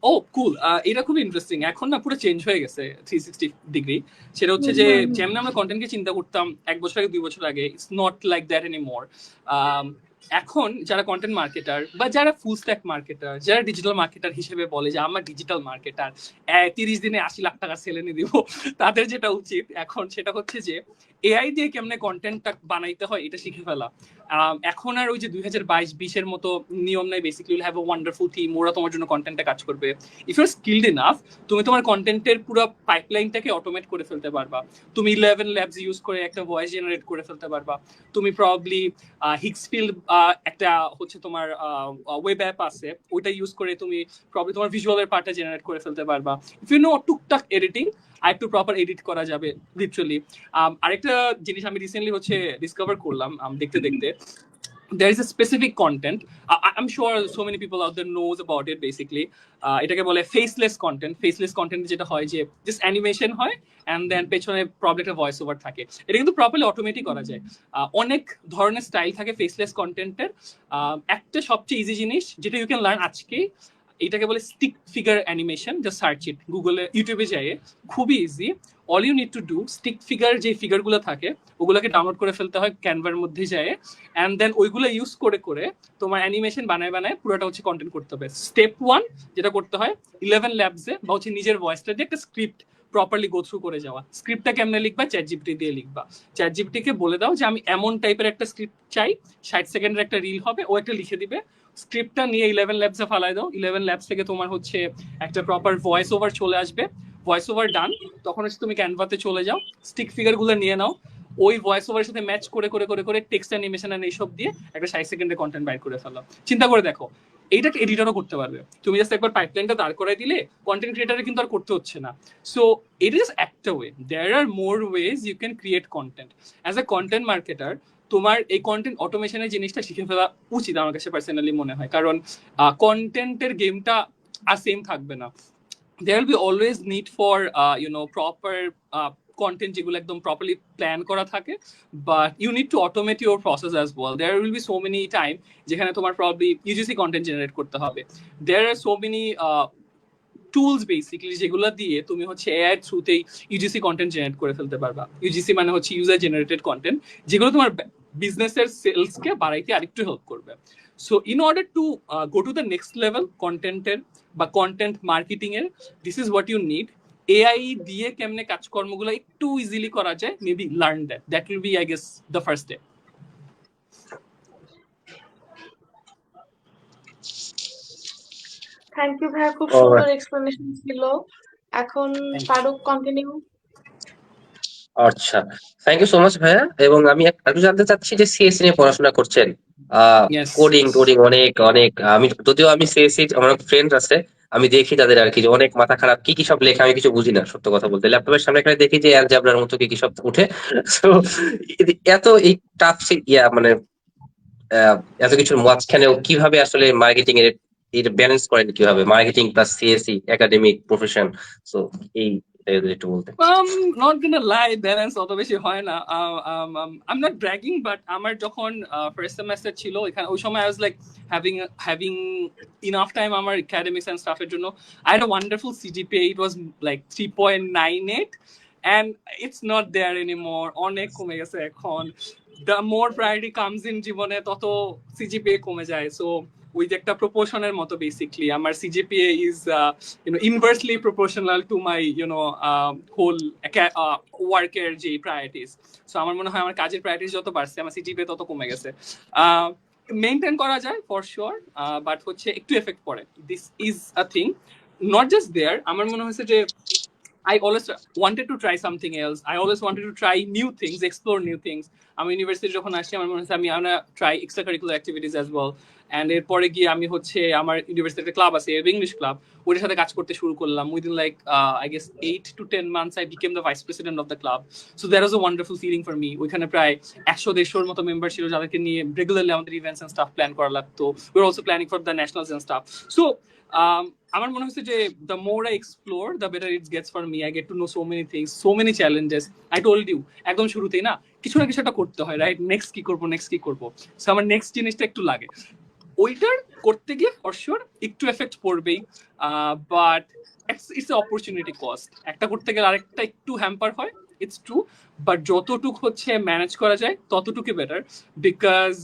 ও কুল, এটা খুব ইন্টারেস্টিং। এখন না পুরো চেঞ্জ হয়ে গেছে 360 ডিগ্রি। সেটা হচ্ছে যে যেমন আমরা কন্টেন্টকে চিন্তা করতাম 1 বছর আগে, 2 বছর আগে, it's not like that anymore. এখন যারা কন্টেন্ট মার্কেটার বা যারা ফুল স্ট্যাক মার্কেটার, যারা ডিজিটাল মার্কেটার হিসেবে বলে যে আমার ডিজিটাল মার্কেটার 30 দিনে 80 লাখ টাকা সেল এনে দিব, তাদের যেটা উচিত এখন সেটা হচ্ছে যে এআই দিয়ে কেমনে কন্টেন্টটা বানাইতে হয় এটা শিখে ফেলা। এখন আর ওই যে 2022-20 মতো নিয়ম নাই। Basically have a wonderful team, ওরা তোমার জন্য কন্টেন্টে কাজ করবে। If you are skilled enough, তুমি তোমার কন্টেন্টের পুরো পাইপলাইনটাকে অটোমেট করে ফেলতে পারবা। তুমি 11 ল্যাবস ইউজ করে একটা ভয়েস জেনারেট করে ফেলতে পারবা। তুমি প্রবাবলি হিক্সফিল্ড একটা হচ্ছে তোমার ওয়েব অ্যাপ আছে, ওইটা ইউজ করে তুমি প্রবাবলি তোমার ভিজুয়ালের পার্টটা জেনারেট করে ফেলতে পারবা। ইফ ইউ নো টুকটাক এডিটিং, আরেকটু প্রপার এডিট করা যাবে লিটারালি। আরেকটা জিনিস আমি রিসেন্টলি হচ্ছে ডিসকভার করলাম দেখতে দেখতে, there is a specific content, I'm sure so many people out there knows about it basically. এটাকে বলে ফেসলেস কন্টেন্ট। ফেসলেস কন্টেন্ট যেটা হয় যে জাস্ট অ্যানিমেশন হয় এন্ড দেন পেছনে প্রবলেম একটা ভয়েস ওভার থাকে। এটা কিন্তু প্রপারলি অটোমেটিক করা যায়। অনেক ধরনের স্টাইল থাকে ফেসলেস কন্টেন্টের। একটা সবচেয়ে ইজি জিনিস যেটা ইউ ক্যান লার্ন আজকে, এটাকে বলে stick figure animation. Just search it গুগলে, ইউটিউবে যাই, খুবই easy. All you need to do, stick figure যে ফিগারগুলো থাকে ওগুলোকে ডাউনলোড করে ফেলতে হয় ক্যানভার মধ্যে যায়, অ্যান্ড দেন ওইগুলো ইউজ করে করে তোমার অ্যানিমেশন বানায় বানায় পুরোটা হচ্ছে কন্টেন্ট করতে হবে। স্টেপ 1 যেটা করতে হয় 11 ল্যাবসে বা হচ্ছে নিজের ভয়েসটা দিয়ে একটা স্ক্রিপ্ট প্রপারলি গো থ্রু করে যাওয়া। স্ক্রিপ্টটা কেমনে লিখবা? চ্যাট জিপিটি দিয়ে লিখবা। চ্যাট জিপিটিকে বলে দাও যে আমি এমন টাইপের একটা স্ক্রিপ্ট চাই, 60 সেকেন্ডের একটা রিল হবে, ও একটা লিখে দিবে। স্ক্রিপ্টটা নিয়ে 11 ল্যাবসে ফালাই দাও। 11 ল্যাবস থেকে তোমার হচ্ছে একটা প্রপার ভয়েস ওভার চলে আসবে। ভয়েস ওভার ডান, তখন হচ্ছে তুমি ক্যানভাতে চলে যাও, স্টিক ফিগার গুলো নিয়ে নাও, ওই ভয়েস ওভারের সাথে ম্যাচ করে করে করে করে টেক্সট অ্যানিমেশন আর এইসব দিয়ে একটা 60 সেকেন্ডের কন্টেন্ট বাইর করে ফেলো। চিন্তা করে দেখো, এইটাকে এডিটরও করতে পারবে। তুমি জাস্ট একবার পাইপলাইনটা দাঁড় করাই দিলে কন্টেন্ট ক্রিয়েটারে কিন্তু আর করতে হচ্ছে না। সো ইট ইজ একটা way, there are more ways you can create content. As a content marketer তোমার এই কন্টেন্ট অটোমেশনের জিনিসটা শিখে ফেলা উচিত আমার কাছে পার্সোনালি মনে হয়, কারণ কন্টেন্টের গেমটা আর সেম থাকবে না। there will be always need for proper content যেগুলো একদম properly plan করা থাকে, but you need to automate your process as well. There will be so many time যেখানে তোমার probably UGC content generate করতে হবে। There are so many tools basically যেগুলো দিয়ে তুমি হচ্ছে এআই থ্রুতেই ইউজিসি কন্টেন্ট জেনারেট করে ফেলতে পারবা। ইউজিসি মানে হচ্ছে ইউজার জেনারেটেড কন্টেন্ট, যেগুলো তোমার বিজনেসের সেলসকে বাড়াইতে আরেকটু হেল্প করবে। So in order to go to the next level কন্টেন্টের বা কন্টেন্ট মার্কেটিং এর, this is what you need. AI দিয়ে কেমনে কাজকর্মগুলো একটু ইজিলি করা যায়, maybe learn that will be I guess the first step. Thank you ভাইয়া, খুব সুন্দর Alright. এক্সপ্লেনেশন ছিল। এখন ফারুক কন্টিনিউ। আচ্ছা, থ্যাংক ইউ সো মাচ ভাইয়া। এবং আমি একটু জানতে চাচ্ছি যে সিএসসি নিয়ে পড়াশোনা করছেন, ইয়েস। কোডিং টোডিং অনেক অনেক, আমি যদিও আমি সিএসসি আমার ফ্রেন্ড আছে, আমি দেখি তাদের আর কি যে অনেক মাথা খারাপ, কি কি সব লেখা আমি কিছু বুঝি না সত্য কথা বলতে। ল্যাপটপের সামনে এখানে দেখি যে অ্যালজেব্রার মতো কি কি সব উঠে। তো এত এই টাফ মানে এত কিছুর মাঝখানেও কিভাবে আসলে মার্কেটিং এর এটা ব্যালেন্স করেন, কিভাবে marketing plus CSC academic profession? So এই এটা যদি একটু বলতে। Not gonna lie, balance অত বেশি হয় না। I'm not bragging, but আমার যখন first semester ছিল এখানে, ওই সময় I was like having enough time আমার academics and stuff এর জন্য। I had a wonderful CGPA, it was like 3.98 and it's not there anymore, অনেক কমে গেছে এখন। The more priority comes in জীবনে তত CGPA কমে যায়। So ওই যে একটা প্রপোর্শনের মতো বেসিকলি আমার CGPA is inversely proportional to my whole ওয়ার্কের যে প্রায়োরিটিস। সো আমার মনে হয় আমার কাজের প্রায়োরিটিস যত বাড়ছে আমার সিজিপিএ তত কমে গেছে। মেনটেন করা যায় ফর শিওর, বাট হচ্ছে একটু এফেক্ট পড়ে। This is a thing, not just there. আমার মনে হয়েছে যে I always wanted to try something else. I always wanted to try new things, explore new things. আমি ইউনিভার্সিটি যখন আসছি আমার মনে হচ্ছে আমি try extra curricular activities as well. And এরপরে গিয়ে আমি হচ্ছে আমার ইউনিভার্সিটিতে ক্লাব আছে ইংলিশ ক্লাব, ওটার সাথে কাজ করতে শুরু করলাম। Within like I guess 8 to 10 months I became the vice president of the club. So that was a wonderful feeling for me. ওইখানে প্রায় 100-150 মতো মেম্বার ছিল যাদেরকে নিয়ে রেগুলারলি আমাদের ইভেন্টস এন্ড স্টাফ প্ল্যান করা লাগতো। We are also planning for the nationals and stuff. So আমার মনে হচ্ছে যে the more I explore the better it gets for me. I get to know so many things, so many challenges. I told you একদম শুরুতেই না কিছু না কিছু একটা করতে হয়, রাইট? নেক্সট কি করবো। সো আমার নেক্সট জিনিসটা একটু লাগে, ওইটার করতে গিয়ে ফর শিওর একটু এফেক্ট পড়বেই, বাট ইটস অপরচুনিটি কস্ট। একটা করতে গেলে আরেকটা একটু হ্যাম্পার হয়, ইটস ট্রু, বাট যতটুকু হচ্ছে ম্যানেজ করা যায় ততটুকু বেটার, বিকজ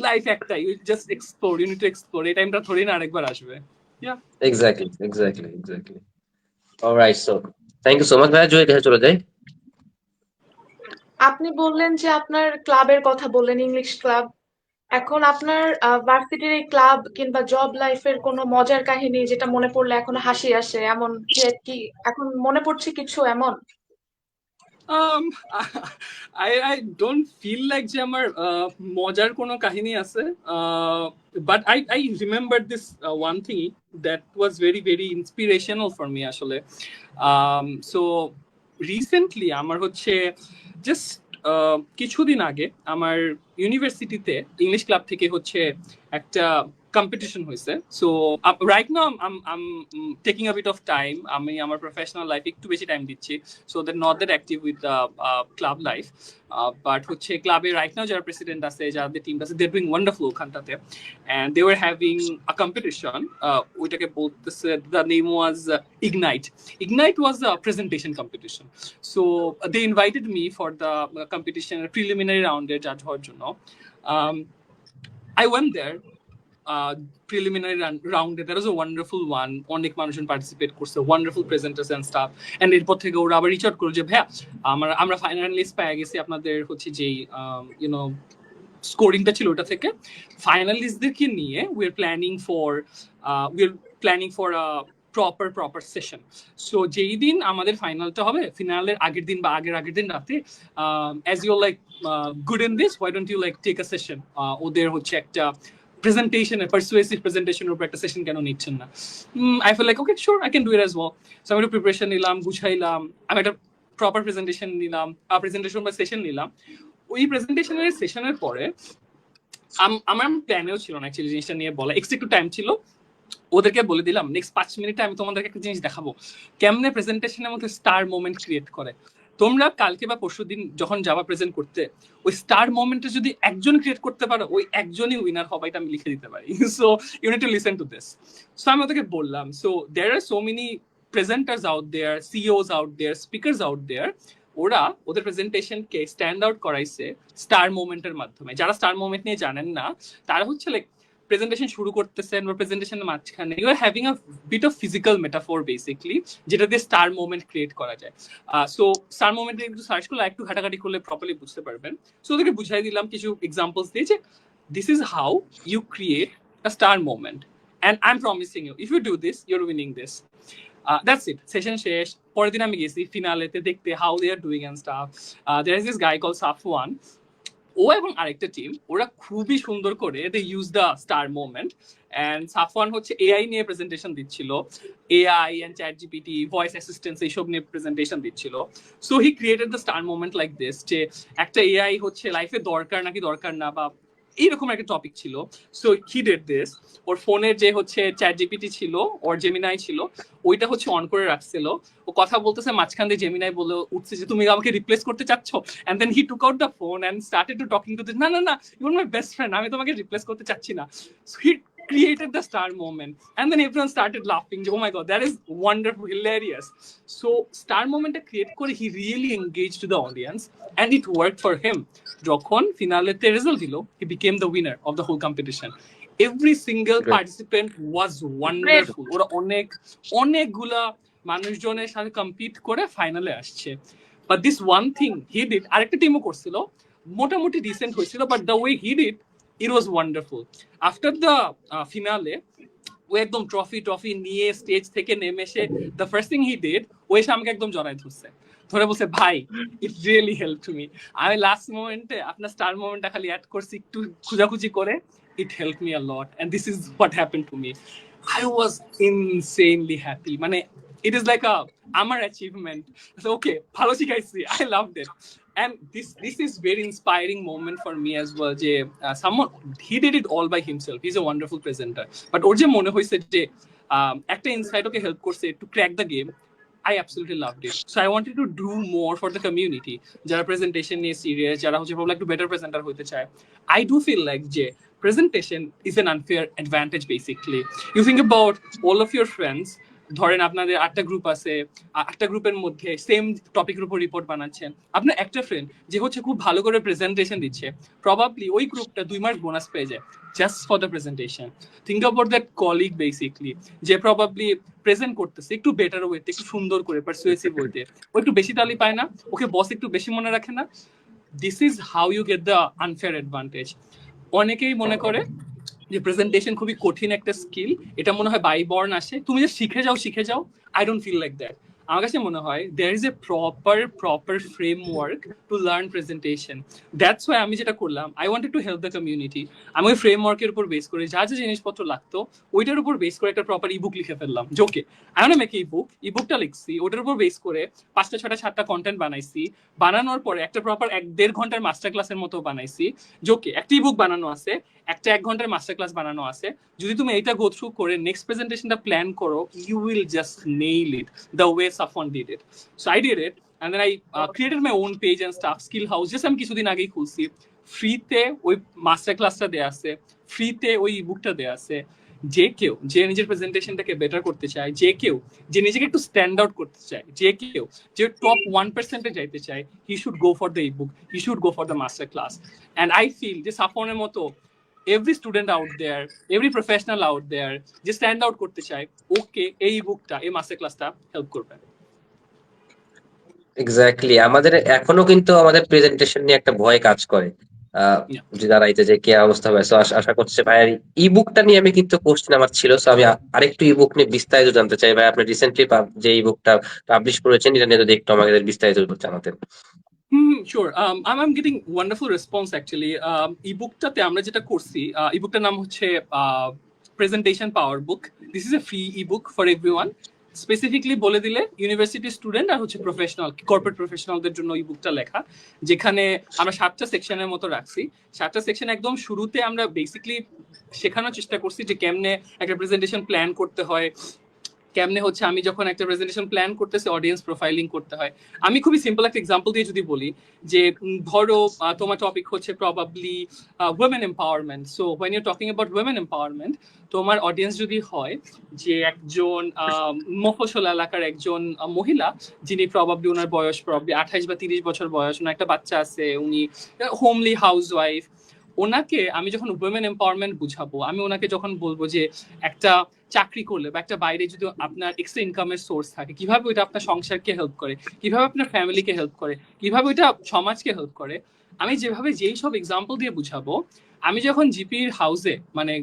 লাইফ একটাই, you just explore, you need to explore. এই টাইমটা থোড়ি না আরেকবার আসবে। Exactly. Alright, so thank you so much ভাইয়া। জয়, চলে যাই। আপনি বললেন যে আপনার ক্লাবের কথা বললেন, ইংলিশ ক্লাব। এখন আপনার ভার্সিটির এই ক্লাব কিংবা জব লাইফের কোনো মজার কাহিনী যেটা মনে পড়লে এখনো হাসি আসে, এমন কি এখন মনে পড়ছে কিছু এমন? Um, I don't feel like যে আমার মজার কোনো কাহিনী আছে, but I remember this one thing that was very very inspirational for me আসলে। So recently আমার হচ্ছে just কিছুদিন আগে আমার ইউনিভার্সিটিতে ইংলিশ ক্লাব থেকে হচ্ছে একটা competition হয়েছে। So right now I'm taking a bit of time, আমি আমার প্রফেশনাল লাইফ একটু বেশি টাইম দিচ্ছি, so they're not that active with the club life, but হচ্ছে ক্লাবে right now যারা প্রেসিডেন্ট আছে, যাদের টিম আছে, they're doing wonderful ওখানটাতে, and they were having a competition, ওইটাকে বলতেছে, the name was Ignite was a presentation competition. So they invited me for the competition preliminary round এ জাজ হওয়ার জন্য। I went there. Preliminary round, there was a wonderful one, অনেক মানুষজন participate করছে, wonderful প্রেজেন্টার্স and stuff. And এরপর থেকে ওরা আবার রিচ আউট করলো যে ভাইয়া আমরা ফাইনাল লিস্ট পেয়ে গেছি, আপনাদের হচ্ছে যেই ইউনো স্কোরিংটা ছিল ওটা থেকে ফাইনালিস্টদেরকে নিয়ে we are planning for a proper session. So যেই দিন আমাদের ফাইনালটা হবে, ফিনালের আগের দিন বা আগের দিন রাতে, as you like good in this, why don't you like take a session? ওদের হচ্ছে একটা প্রেজেন্টেশন, পারসুয়েসিভ প্রেজেন্টেশনের উপর একটা সেশন কেন নিচ্ছেন না? I feel like okay sure, I can do it as well. So আমি একটা প্রিপারেশন নিলাম, গুছাইলাম, আমি একটা প্রপার প্রেজেন্টেশন নিলাম, প্রেজেন্টেশন বা সেশন নিলাম। ওই প্রেজেন্টেশনের সেশনের পরে আমার প্ল্যানেও ছিল না অ্যাকচুয়ালি জিনিসটা নিয়ে বলা, একটু টাইম ছিল, ওদেরকে বলে দিলাম নেক্সট 5 মিনিটে আমি তোমাদেরকে একটা জিনিস দেখাবো কেমনে প্রেজেন্টেশনের মধ্যে স্টার মোমেন্ট ক্রিয়েট করে। তোমরা কালকে বা পরশুদিন যখন যাবা প্রেজেন্ট করতে, ওই স্টার মোমেন্টে যদি একজন ক্রিয়েট করতে পারো, ওই একজনই উইনার হবে, এটা আমি লিখে দিতে পারি। So you need to listen to this. So আমি ওদেরকে বললাম, so there are so many presenters out there, CEOs out there, speakers out there, ওরা ওদের প্রেজেন্টেশনকে স্ট্যান্ড আউট করাইছে স্টার মোমেন্টের মাধ্যমে। যারা স্টার মোমেন্ট নিয়ে জানেন না, তারা হচ্ছে লাইক প্রেজেন্টেশন শুরু করতেছেন বা প্রেজেন্টেশনের মাঝখানে you are having a bit of physical metaphor basically, যেটা দিয়ে স্টার মোমেন্ট ক্রিয়েট করা যায়। সো স্টার মোমেন্টে একটু সার্চ করলে একটু ঘাটাঘাটি করলে প্রপারলি বুঝতে পারবেন। সো ওদেরকে বুঝাই দিলাম কিছু এক্সাম্পলস দিয়ে যে this is how you create a star moment, and I am promising you if you do this you are winning this. That's it, session শেষ। পরের দিন আমি গেছি ফিনালেতে দেখতে how they are doing and stuff. There is this guy call Safwan, ও এবং আরেকটা টিম ওরা খুবই সুন্দর করে they use the star moment. And Safwan হচ্ছে এআই নিয়ে প্রেজেন্টেশন দিচ্ছিল, AI and chat GPT, voice assistance এইসব নিয়ে প্রেজেন্টেশন দিচ্ছিল। So he created the star moment like this, যে একটা এআই হচ্ছে লাইফে দরকার নাকি দরকার না বা এইরকম একটা টপিক ছিল। সো হি ডিড দিস, ওর ফোনের যে হচ্ছে চ্যাট জিপিটি ছিল ওর জেমিনাই ছিল, ওইটা হচ্ছে অন করে রাখছিল। ও কথা বলতেছে, মাঝখান দিয়ে জেমিনাই বলে উঠছে যে তুমি আমাকে রিপ্লেস করতে চাচ্ছ, and then he took out the phone and started to talking to this, না না না you are my best friend, আমি তোমাকে রিপ্লেস করতে চাচ্ছি না। So he created the star moment, and then everyone started laughing. Oh my god, that is wonderful, hilarious. So star moment create kore he really engaged the audience and it worked for him. Jokhon finale te result dilo, he became the winner of the whole competition. Every single participant was wonderful. Ora onek gula মানুষজনের সাথে compete করে ফাইনালে আসছে। But this one thing he did, আরেকটা টিমও করছিল, মোটামুটি dissent হয়েছিল, but the way he did, it was wonderful. After the finale, ও একদম ট্রফি নিয়ে স্টেজ থেকে নেমে এসে the first thing he did, ও এসে আমাকে একদম জড়ায় ধরছে, ধরে বলছে ভাই it really help to me, আমি লাস্ট মোমেন্টে আপনার স্টার মোমেন্টটা খালি অ্যাড করছি একটু খুঁজাখুঁজি করে, it help me a lot and this is what happened to me. I was insanely happy. মানে it is like a আমার achievement. So okay, ভালো শিখাইছি, I loved it. And this is very inspiring moment for me as well, যে someone he did it all by himself. He's a wonderful presenter. But ওর যে মনে হয়েছে যে একটা insight ওকে help করছে to crack the game, I absolutely loved it. So I wanted to do more for the community. যারা presentation নিয়ে serious, যারা হচ্ছে probably একটু বেটার প্রেজেন্টার হতে চায়, I do feel like যে presentation is an unfair advantage basically. You think about all of your friends, ধরেন আপনাদের 8টা গ্রুপ আছে, 8টা গ্রুপের মধ্যে সেম টপিকের উপর রিপোর্ট বানাচ্ছেন, আপনার একটা ফ্রেন্ড যে হচ্ছে খুব ভালো করে প্রেজেন্টেশন দিচ্ছে, প্রবাবলি ওই গ্রুপটা 2 মার্ক বোনাস পেয়ে যায় just for the presentation. Think about that colleague basically, যে প্রবাবলি প্রেজেন্ট করতেছে একটু বেটার ওয়েতে, একটু সুন্দর করে পারসুয়েসিভ ওয়েতে, ও একটু বেশি তালি পায় না, ওকে বস একটু বেশি মনে রাখে না। This is how you get the unfair advantage. অনেকেই মনে করে যে প্রেজেন্টেশন খুবই কঠিন একটা স্কিল, এটা মনে হয় বাই বর্ন আসে, তুমি যে শিখে যাও। I don't feel like that. আমার কাছে মনে হয় there is a proper framework to learn presentation. That's why আমি যেটা করলাম, I wanted to help the community. আমি ওই ফ্রেমওয়ার্কের উপর বেস করে যা জিনিসপত্র লাগতো ওইটার উপর বেস করে একটা প্রপার ইবুক লিখে ফেললাম। জোকে আই ওয়ান্ট টু মেক ইবুকটা লিখছি, ওটার উপর বেস করে 5টা 6টা 7টা কন্টেন্ট বানাইছি, বানানোর পরে একটা প্রপার 1-1.5 ঘন্টার মাস্টার ক্লাসের মতো বানাইছি। জোকে একটা ইবুক বানানো আছে, একটা 1 ঘন্টার মাস্টার ক্লাস বানানো আছে। যদি তুমি এইটা গো থ্রু করে নেক্সট প্রেজেন্টেশনটা প্ল্যান করো, you will just nail it the way Safwan did it. So I did it and then I created my own page and stuff. Skill House just আমি কিছুদিন আগেই খুলছি, ফ্রিতে ওই মাস্টার ক্লাসটা দেয়া আছে, ফ্রিতে ওই বুকটা দেয়া আছে। যে কেউ যে নিজের প্রেজেন্টেশনটাকে বেটার করতে চায়, যে কেউ যে নিজেকে একটু স্ট্যান্ড আউট করতে চায়, যে কেউ যে টপ 1%-এ যাইতে চায়, he should go for the ebook, he should go for the master class. And I feel যে সাফওয়ানের মতো every student out there, every professional out there যে স্ট্যান্ড আউট করতে চায়, ওকে এই বুকটা, এই মাস্টার ক্লাসটা হেল্প করবে। এক্স্যাক্টলি, আমাদের এখনো কিন্তু আমাদের প্রেজেন্টেশন নিয়ে একটা ভয় কাজ করে যে দাঁড়াইতে যে কি অবস্থা হবে। আশা করছে ভাই, ই বুকটা নিয়ে আমি কিন্তু কোশ্চেন আমার ছিল, সো আমি আরেকটু ই বুক নিয়ে বিস্তারিত জানতে চাই ভাই। আপনি রিসেন্টলি যে ই বুকটা পাবলিশ করেছেন, এটা নিয়ে যদি একটু আমাদের বিস্তারিত জানাতেন। Sure. I'm getting wonderful response actually. Ebookটাতে আমরা যেটা করছি, ebookটার নাম হচ্ছে Presentation Power Book. This is a free ebook for everyone. Specifically বলে দিলে ইউনিভার্সিটি স্টুডেন্ট আর হচ্ছে প্রফেশনাল, কর্পোরেট প্রফেশনালদের জন্য এই বুকটা লেখা, যেখানে আমরা 7টা সেকশনের মতো রাখছি। 7টা সেকশন একদম শুরুতে আমরা বেসিকলি শেখানোর চেষ্টা করছি যে কেমনে একটা প্রেজেন্টেশন প্ল্যান করতে হয়, কেমনে হচ্ছে আমি যখন একটা প্রেজেন্টেশন প্ল্যান করতেছি অডিয়েন্স প্রোফাইলিং করতে হয়। আমি খুবই সিম্পল একটা এক্সাম্পল দিয়ে যদি বলি, যে ধরো তোমার টপিক হচ্ছে probably women empowerment. So when you talking about women empowerment, তোমার অডিয়েন্স যদি হয় যে একজন মফস্বল এলাকার একজন মহিলা, যিনি প্রবাবলি ওনার বয়স প্রবাবলি 28 বা 30 বছর বয়স, ওনার একটা বাচ্চা আছে, উনি হোমলি হাউস ওয়াইফ, ওনাকে আমি যখন উইমেন এম্পাওয়ারমেন্ট বুঝাবো, আমি ওনাকে যখন বলবো যে একটা চাকরি করলে বা একটা বাইরে যদি আপনার এক্সট্রা ইনকামের সোর্স থাকে, কিভাবে ওইটা আপনার সংসারকে হেল্প করে, কিভাবে আপনার ফ্যামিলিকে হেল্প করে, কিভাবে ওইটা সমাজকে হেল্প করে, আমি যেভাবে যেই সব এক্সাম্পল দিয়ে বুঝাবো, আমি যখন জিপির হাউসে মানে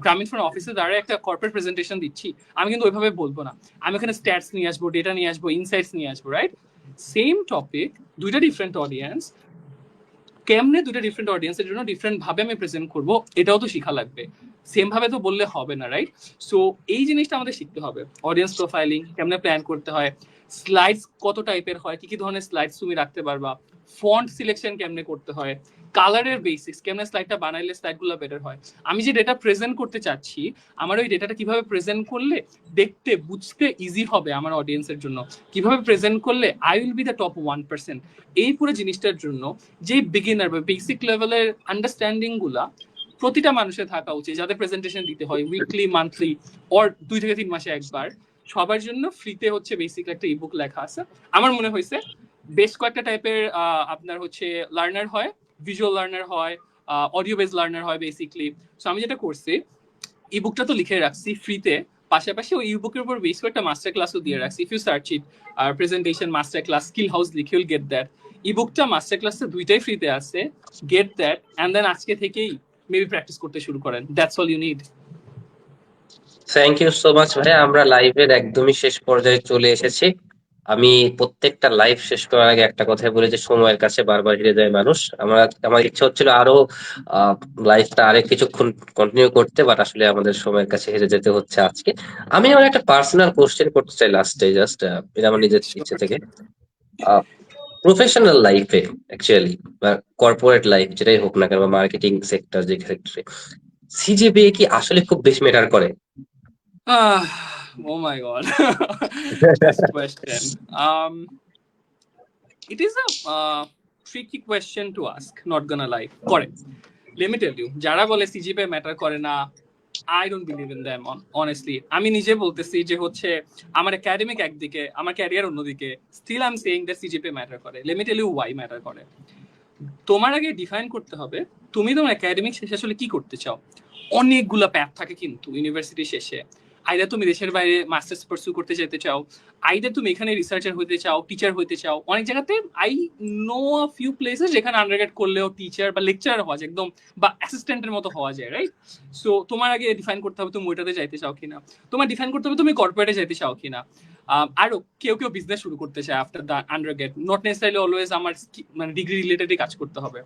গ্রামীণ ফোন অফিসে দাঁড়িয়ে একটা কর্পোরেট প্রেজেন্টেশন দিচ্ছি, আমি কিন্তু ওইভাবে বলবো না। আমি এখানে স্ট্যাটস নিয়ে আসবো, ডেটা নিয়ে আসবো, ইনসাইটস নিয়ে আসবো, রাইট? সেম টপিক, দুইটা ডিফারেন্ট অডিয়েন্স, কেমনে দুটো ডিফারেন্ট অডিয়েন্সের জন্য ডিফারেন্ট ভাবে আমি প্রেজেন্ট করব, এটাও তো শেখা লাগবে। সেম ভাবে তো বললে হবে না, রাইট? সো এই জিনিসটা আমাদের শিখতে হবে। অডিয়েন্স প্রোফাইলিং কেমনে প্ল্যান করতে হয়, স্লাইডস কত টাইপের হয়, কি কি ধরনের স্লাইডস তুমি রাখতে পারবা, ফন্ট সিলেকশন কেমনে করতে হয়, কালারের বেসিক্স, কেমনে স্লাইডটা বানাইলে স্লাইডগুলো বেটার হয়। আমি যে ডেটা প্রেজেন্ট করতে চাচ্ছি, আমার ওই ডেটাটা কিভাবে প্রেজেন্ট করলে দেখতে বুঝতে ইজি হবে আমার অডিয়েন্সের জন্য, কিভাবে প্রেজেন্ট করলে I will be the top 1%, এই পুরো জিনিসটার জন্য যে বিগিনার বা বেসিক লেভেলের আন্ডারস্ট্যান্ডিং গুলা প্রতিটা মানুষের থাকা উচিত, যাদের প্রেজেন্টেশন দিতে হয় উইকলি, মান্থলি, অর 2 থেকে 3 মাসে একবার। সবার জন্য ফ্রিতে হচ্ছে বেসিক একটা ইবুক লেখা আছে। আমার মনে হয়েছে বেশ কয়েকটা টাইপের আপনার হচ্ছে লার্নার হয়, ভিজুয়াল লার্নার হয়, অডিও বেস লার্নার হয় বেসিকলি। সো আমি যেটা করছি, ইবুকটা তো লিখে রাখছি ফ্রিতে, পাশাপাশি ওই ইবুকের উপর বেস করে একটা মাস্টার ক্লাসও দিয়ে রাখছি। If you search it presentation master class skill house লিখে, ইউল গেট দ্যাট। ইবুকটা মাস্টার ক্লাসে দুইটাই ফ্রিতে আছে, গেট দ্যাট এন্ড দেন আজকে থেকেই মেবি প্র্যাকটিস করতে শুরু করেন। That's all you need. Thank you so much ভাই। আমরা লাইভের একদমই শেষ পর্যায়ে চলে এসেছি। আমি প্রত্যেকটা লাইভ শেষ করার আগে একটা কথাই বলি যে সময়ের কাছে বারবার হেরে যায় মানুষ। আমার ইচ্ছা হচ্ছিল আরো লাইভটা আরেক কিছুক্ষণ কন্টিনিউ করতে, বাট আসলে আমাদের সময়ের কাছে হেরে যেতে হচ্ছে আজকে। আমি আমার একটা পার্সোনাল কোশ্চেন করতে চাই লাস্টে, জাস্ট এটা আমার নিজের ইচ্ছে থেকে। প্রফেশনাল লাইফে অ্যাকচুয়ালি বা কর্পোরেট লাইফ যেটাই হোক না কেন, বা মার্কেটিং সেক্টর যে সেক্টরে, সিজিপিএ কি আসলে খুব বেশি ম্যাটার করে? Oh my god. This question. It is a tricky question to ask, not gonna lie. Correct. Let me tell you, যারা বলে সিজিপিএ ম্যাটার করে না, I don't believe in them honestly. আমি নিজে বলতেছি যে হচ্ছে আমার একাডেমিক একদিকে, আমার ক্যারিয়ার অন্যদিকে, still I'm saying that CGPA matter করে. Let me tell you why matter করে. তোমার আগে ডিফাইন করতে হবে তুমি তোমার একাডেমিক শেষে আসলে কি করতে চাও। অনেকগুলো প্যাথ থাকে কিন্তু ইউনিভার্সিটি শেষে। আইদার তুমি দেশের বাইরে মাস্টার্স পারসু করতে যেতে চাও, আইদার তুমি এখানে রিসার্চার হইতে চাও, টিচার হইতে চাও। অনেক জায়গাতে I know a few places যেখানে আন্ডারগ্রেড করলেও টিচার বা লেকচারার হওয়া যায় একদম, বা অ্যাসিস্ট্যান্টের মতো হওয়া যায়, রাইট? সো তোমার আগে ডিফাইন করতে হবে তুমি ওইটাতে যাইতে চাও কিনা, তোমার ডিফাইন করতে হবে তুমি কর্পোরেটে যাইতে চাও কিনা। আরো কেউ কেউ বিজনেস শুরু করতে চায় after the undergrad, not necessarily always আমার মানে ডিগ্রি রিলেটেডই কাজ করতে হবে।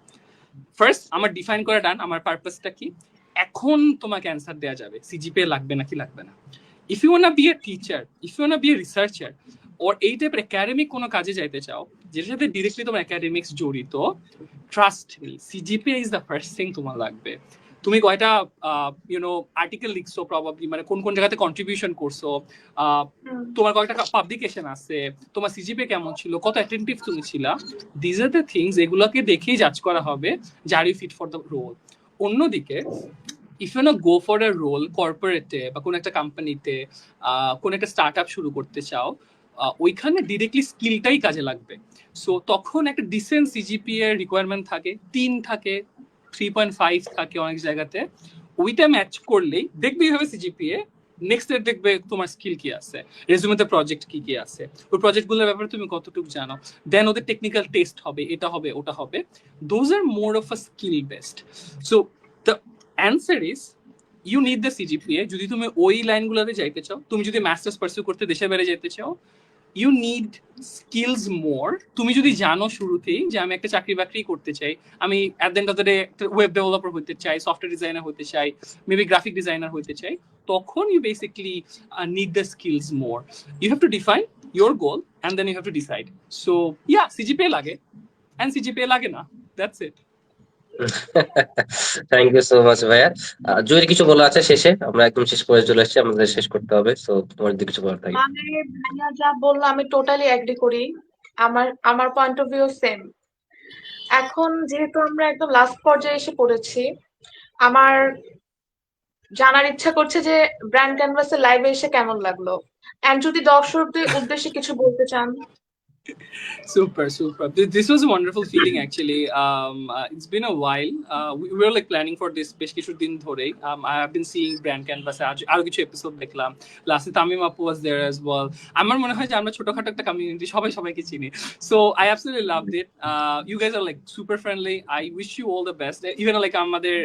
ফার্স্ট আমার ডিফাইন করা ডান, আমার পারপাসটা কি, এখন তোমাকে অ্যান্সার দেওয়া যাবে সিজিপিএ লাগবে নাকি লাগবে না। If you wanna be a teacher, if you wanna be a researcher, or এই টাইপের একাডেমিক কোনো কাজে যাইতে চাও যেটার সাথে ডিরেক্টলি তোমার একাডেমিক্স জড়িত, trust me CGPA is the first thing তোমার লাগবে। তুমি কয়টা আর্টিকেল লিখছো প্রবাবলি, মানে কোন কোন জায়গাতে কন্ট্রিবিউশন করছো, তোমার কয়েকটা পাবলিকেশন আছে, তোমার সিজিপিএ কেমন ছিল, কত অ্যাটেন্টিভ তুমি ছিলা, দিজ আর দ্য থিংস, এগুলোকে দেখেই জাজ করা হবে যে are you fit for the role. অন্যদিকে ইফ ইউ না গো ফর এ রোল কর্পোরেটে বা কোনো একটা কোম্পানিতে, কোনো একটা স্টার্ট আপ শুরু করতে চাও, ওইখানে ডিরেক্টলি স্কিলটাই কাজে লাগবে। সো তখন একটা ডিসেন্ট সিজিপিএ রিকোয়ারমেন্ট থাকে, 3 থাকে, 3.5 থাকে অনেক জায়গাতে। ওইটা ম্যাচ করলেই দেখবে এইভাবে সিজিপিএ, নেক্সট ইয়ার দেখবে তোমার স্কিল কি আছে, রেজুমেতে প্রজেক্ট কি কি আছে, ওই প্রজেক্টগুলোর ব্যাপারে তুমি কতটুকু জানো, দেন ওদের টেকনিক্যাল টেস্ট হবে, এটা হবে ওটা হবে। Those are more of a skill based. So the answer is you need the CGPA যদি তুমি ওই লাইনগুলোতে যাইতে চাও। তুমি যদি মাস্টার্স পারসু করতে দেশের বাইরে যেতে চাও, ইউ নিড স্কিলস মোর। তুমি যদি জানো শুরুতেই যে আমি একটা চাকরি বাকরি করতে চাই, আমি at the end of the day একটা ওয়েব ডেভেলপার হতে চাই, সফটওয়্যার ডিজাইনার হতে চাই, মেবি গ্রাফিক ডিজাইনার হতে চাই, তখন you basically need the skills more. You have to define your goal and then you have to decide. So yeah, CGPA লাগে and CGPA লাগে না, that's it. Thank you so much ভাইয়া। জয়ের কিছু বলা আছে শেষে? আমরা একদম শেষ করে চলে এসেছি, আমাদের শেষ করতে হবে, সো তোমার যদি কিছু বলার থাকে। মানে ভাইয়া যা বললো আমি টোটালি এগ্রি করি। আমার আমার পয়েন্ট অফ ভিউ সেম। এখন যেহেতু আমরা একদম লাস্ট পর্যায়ে এসে পড়েছি, আমার জানার ইচ্ছা করছে যে ব্র্যান্ড ক্যানভাসের লাইভে এসে কেমন লাগলো। এন্ড যদি দর্শকদের উদ্দেশ্যে কিছু বলতে চান। Super, super. This was a wonderful feeling actually. It's been a while. We were like planning for this বেশ কিছুদিন ধরেই. I have been seeing brand canvas আরো কিছু এপিসোড দেখলাম. লাস্টে তামিম আপু was there as well. আমার মনে হয় যে আমরা ছোটখাটো একটা কমিউনিটি সবাই সবাইকে চিনি. So I absolutely loved it. You guys are like super friendly. I wish you all the best. Even like আমাদের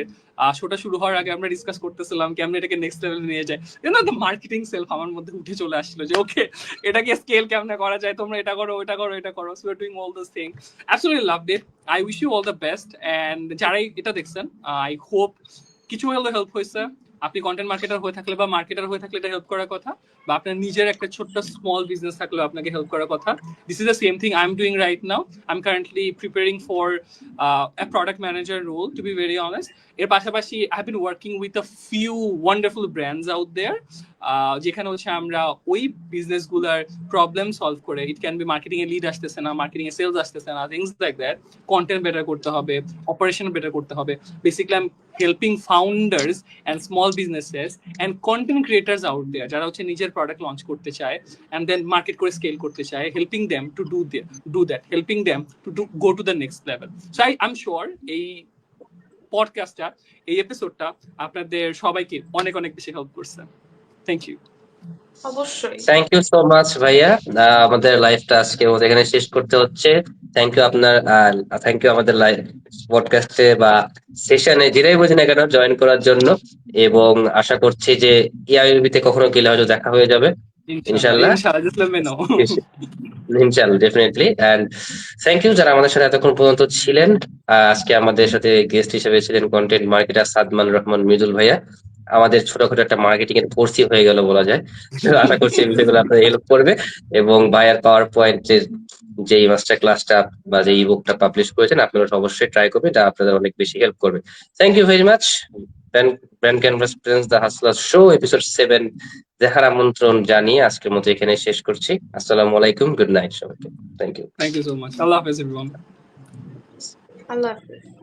শোটা শুরু হওয়ার আগে আমরা ডিসকাস করতেছিলাম কেমন এটাকে নেক্সট লেভেলে নিয়ে যায়, দ্য মার্কেটিং সেলফ আমার মধ্যে উঠে চলে আসছিল যে ওকে এটাকে স্কেল কেমন করা যায়, তোমরা এটা করো ওটা করো এটা করো। So we are doing all those things. Absolutely loved it. I wish you all the best. And যারাই এটা দেখছেন আই হোপ কিছু হলেও হেল্প হয়েছে। আপনি কন্টেন্ট মার্কেটার হয়ে থাকলে বা মার্কেটার হয়ে থাকলে এটা হেল্প করার কথা, বা আপনার নিজের একটা ছোট্ট স্মল বিজনেস থাকলেও আপনাকে হেল্প করার কথা। This is the same thing I am doing right now. I am currently preparing for a product manager role, to be very honest. এর পাশাপাশি I have been working with a few wonderful brands out there, যেখানে হচ্ছে আমরা ওই business গুলার problem solve করে, it can be marketing এ lead আসতেছে না, মার্কেটিং এ সেলস আসতেছে না, things like that, content better করতে হবে, অপারেশন বেটার করতে হবে। Basically I am helping founders and small businesses and content creators out there যারা হচ্ছে নিজের প্রোডাক্ট লঞ্চ করতে চায় অ্যান্ড দেন মার্কেট করে স্কেল করতে চায়, helping them to do that, helping them to go to the next level. So I am sure এই পডকাস্টটা, এই এপিসোডটা আপনাদের সবাইকে অনেক অনেক বেশি হেল্প করছে। Thank you. অবশ্যই। থ্যাংক ইউ সো মাচ ভাইয়া। আমাদের লাইফটা আজকে আমাদের এখানে শেষ করতে হচ্ছে। থ্যাংক ইউ আপনার, থ্যাংক ইউ আমাদের লাইভ পডকাস্টে বা সেশনে যেটাই বুঝি না কেন জয়েন করার জন্য, এবং আশা করছি যে ইয়াইবিতে কখনো গেলে হয়তো দেখা হয়ে যাবে ইনশাল্লাহ। ইনশাআল্লাহ, just let me know. ইনশাল্লাহ, ডেফিনেটলি। এন্ড থ্যাংক ইউ যারা আমাদের সাথে এতক্ষণ পর্যন্ত ছিলেন। আজকে আমাদের সাথে গেস্ট হিসেবে ছিলেন কন্টেন্ট মার্কেটার সাদমান রহমান মিজুল ভাইয়া। আমাদের ছোটখাটো একটা মার্কেটিং এর কোর্সই হয়ে গেল বলা যায়। আশা করছি এই বিষয়গুলো আপনার হেল্প করবে, এবং ভাইয়ার পাওয়ার পয়েন্টের যে মাস্টার ক্লাসটা বা যে ইবুকটা পাবলিশ করেছেন আপনারা অবশ্যই ট্রাই করবেন, এটা আপনাদের অনেক বেশি হেল্প করবে। Thank you very much. Brand canvas presents the hustler show episode 7 দেখার আমন্ত্রণ জানিয়ে আজকের মতো এখানে শেষ করছি। আসসালামু আলাইকুম, গুড নাইট সবাইকে। Thank you. Thank you so much. Allah Hafiz everyone. আল্লাহ হাফেজ।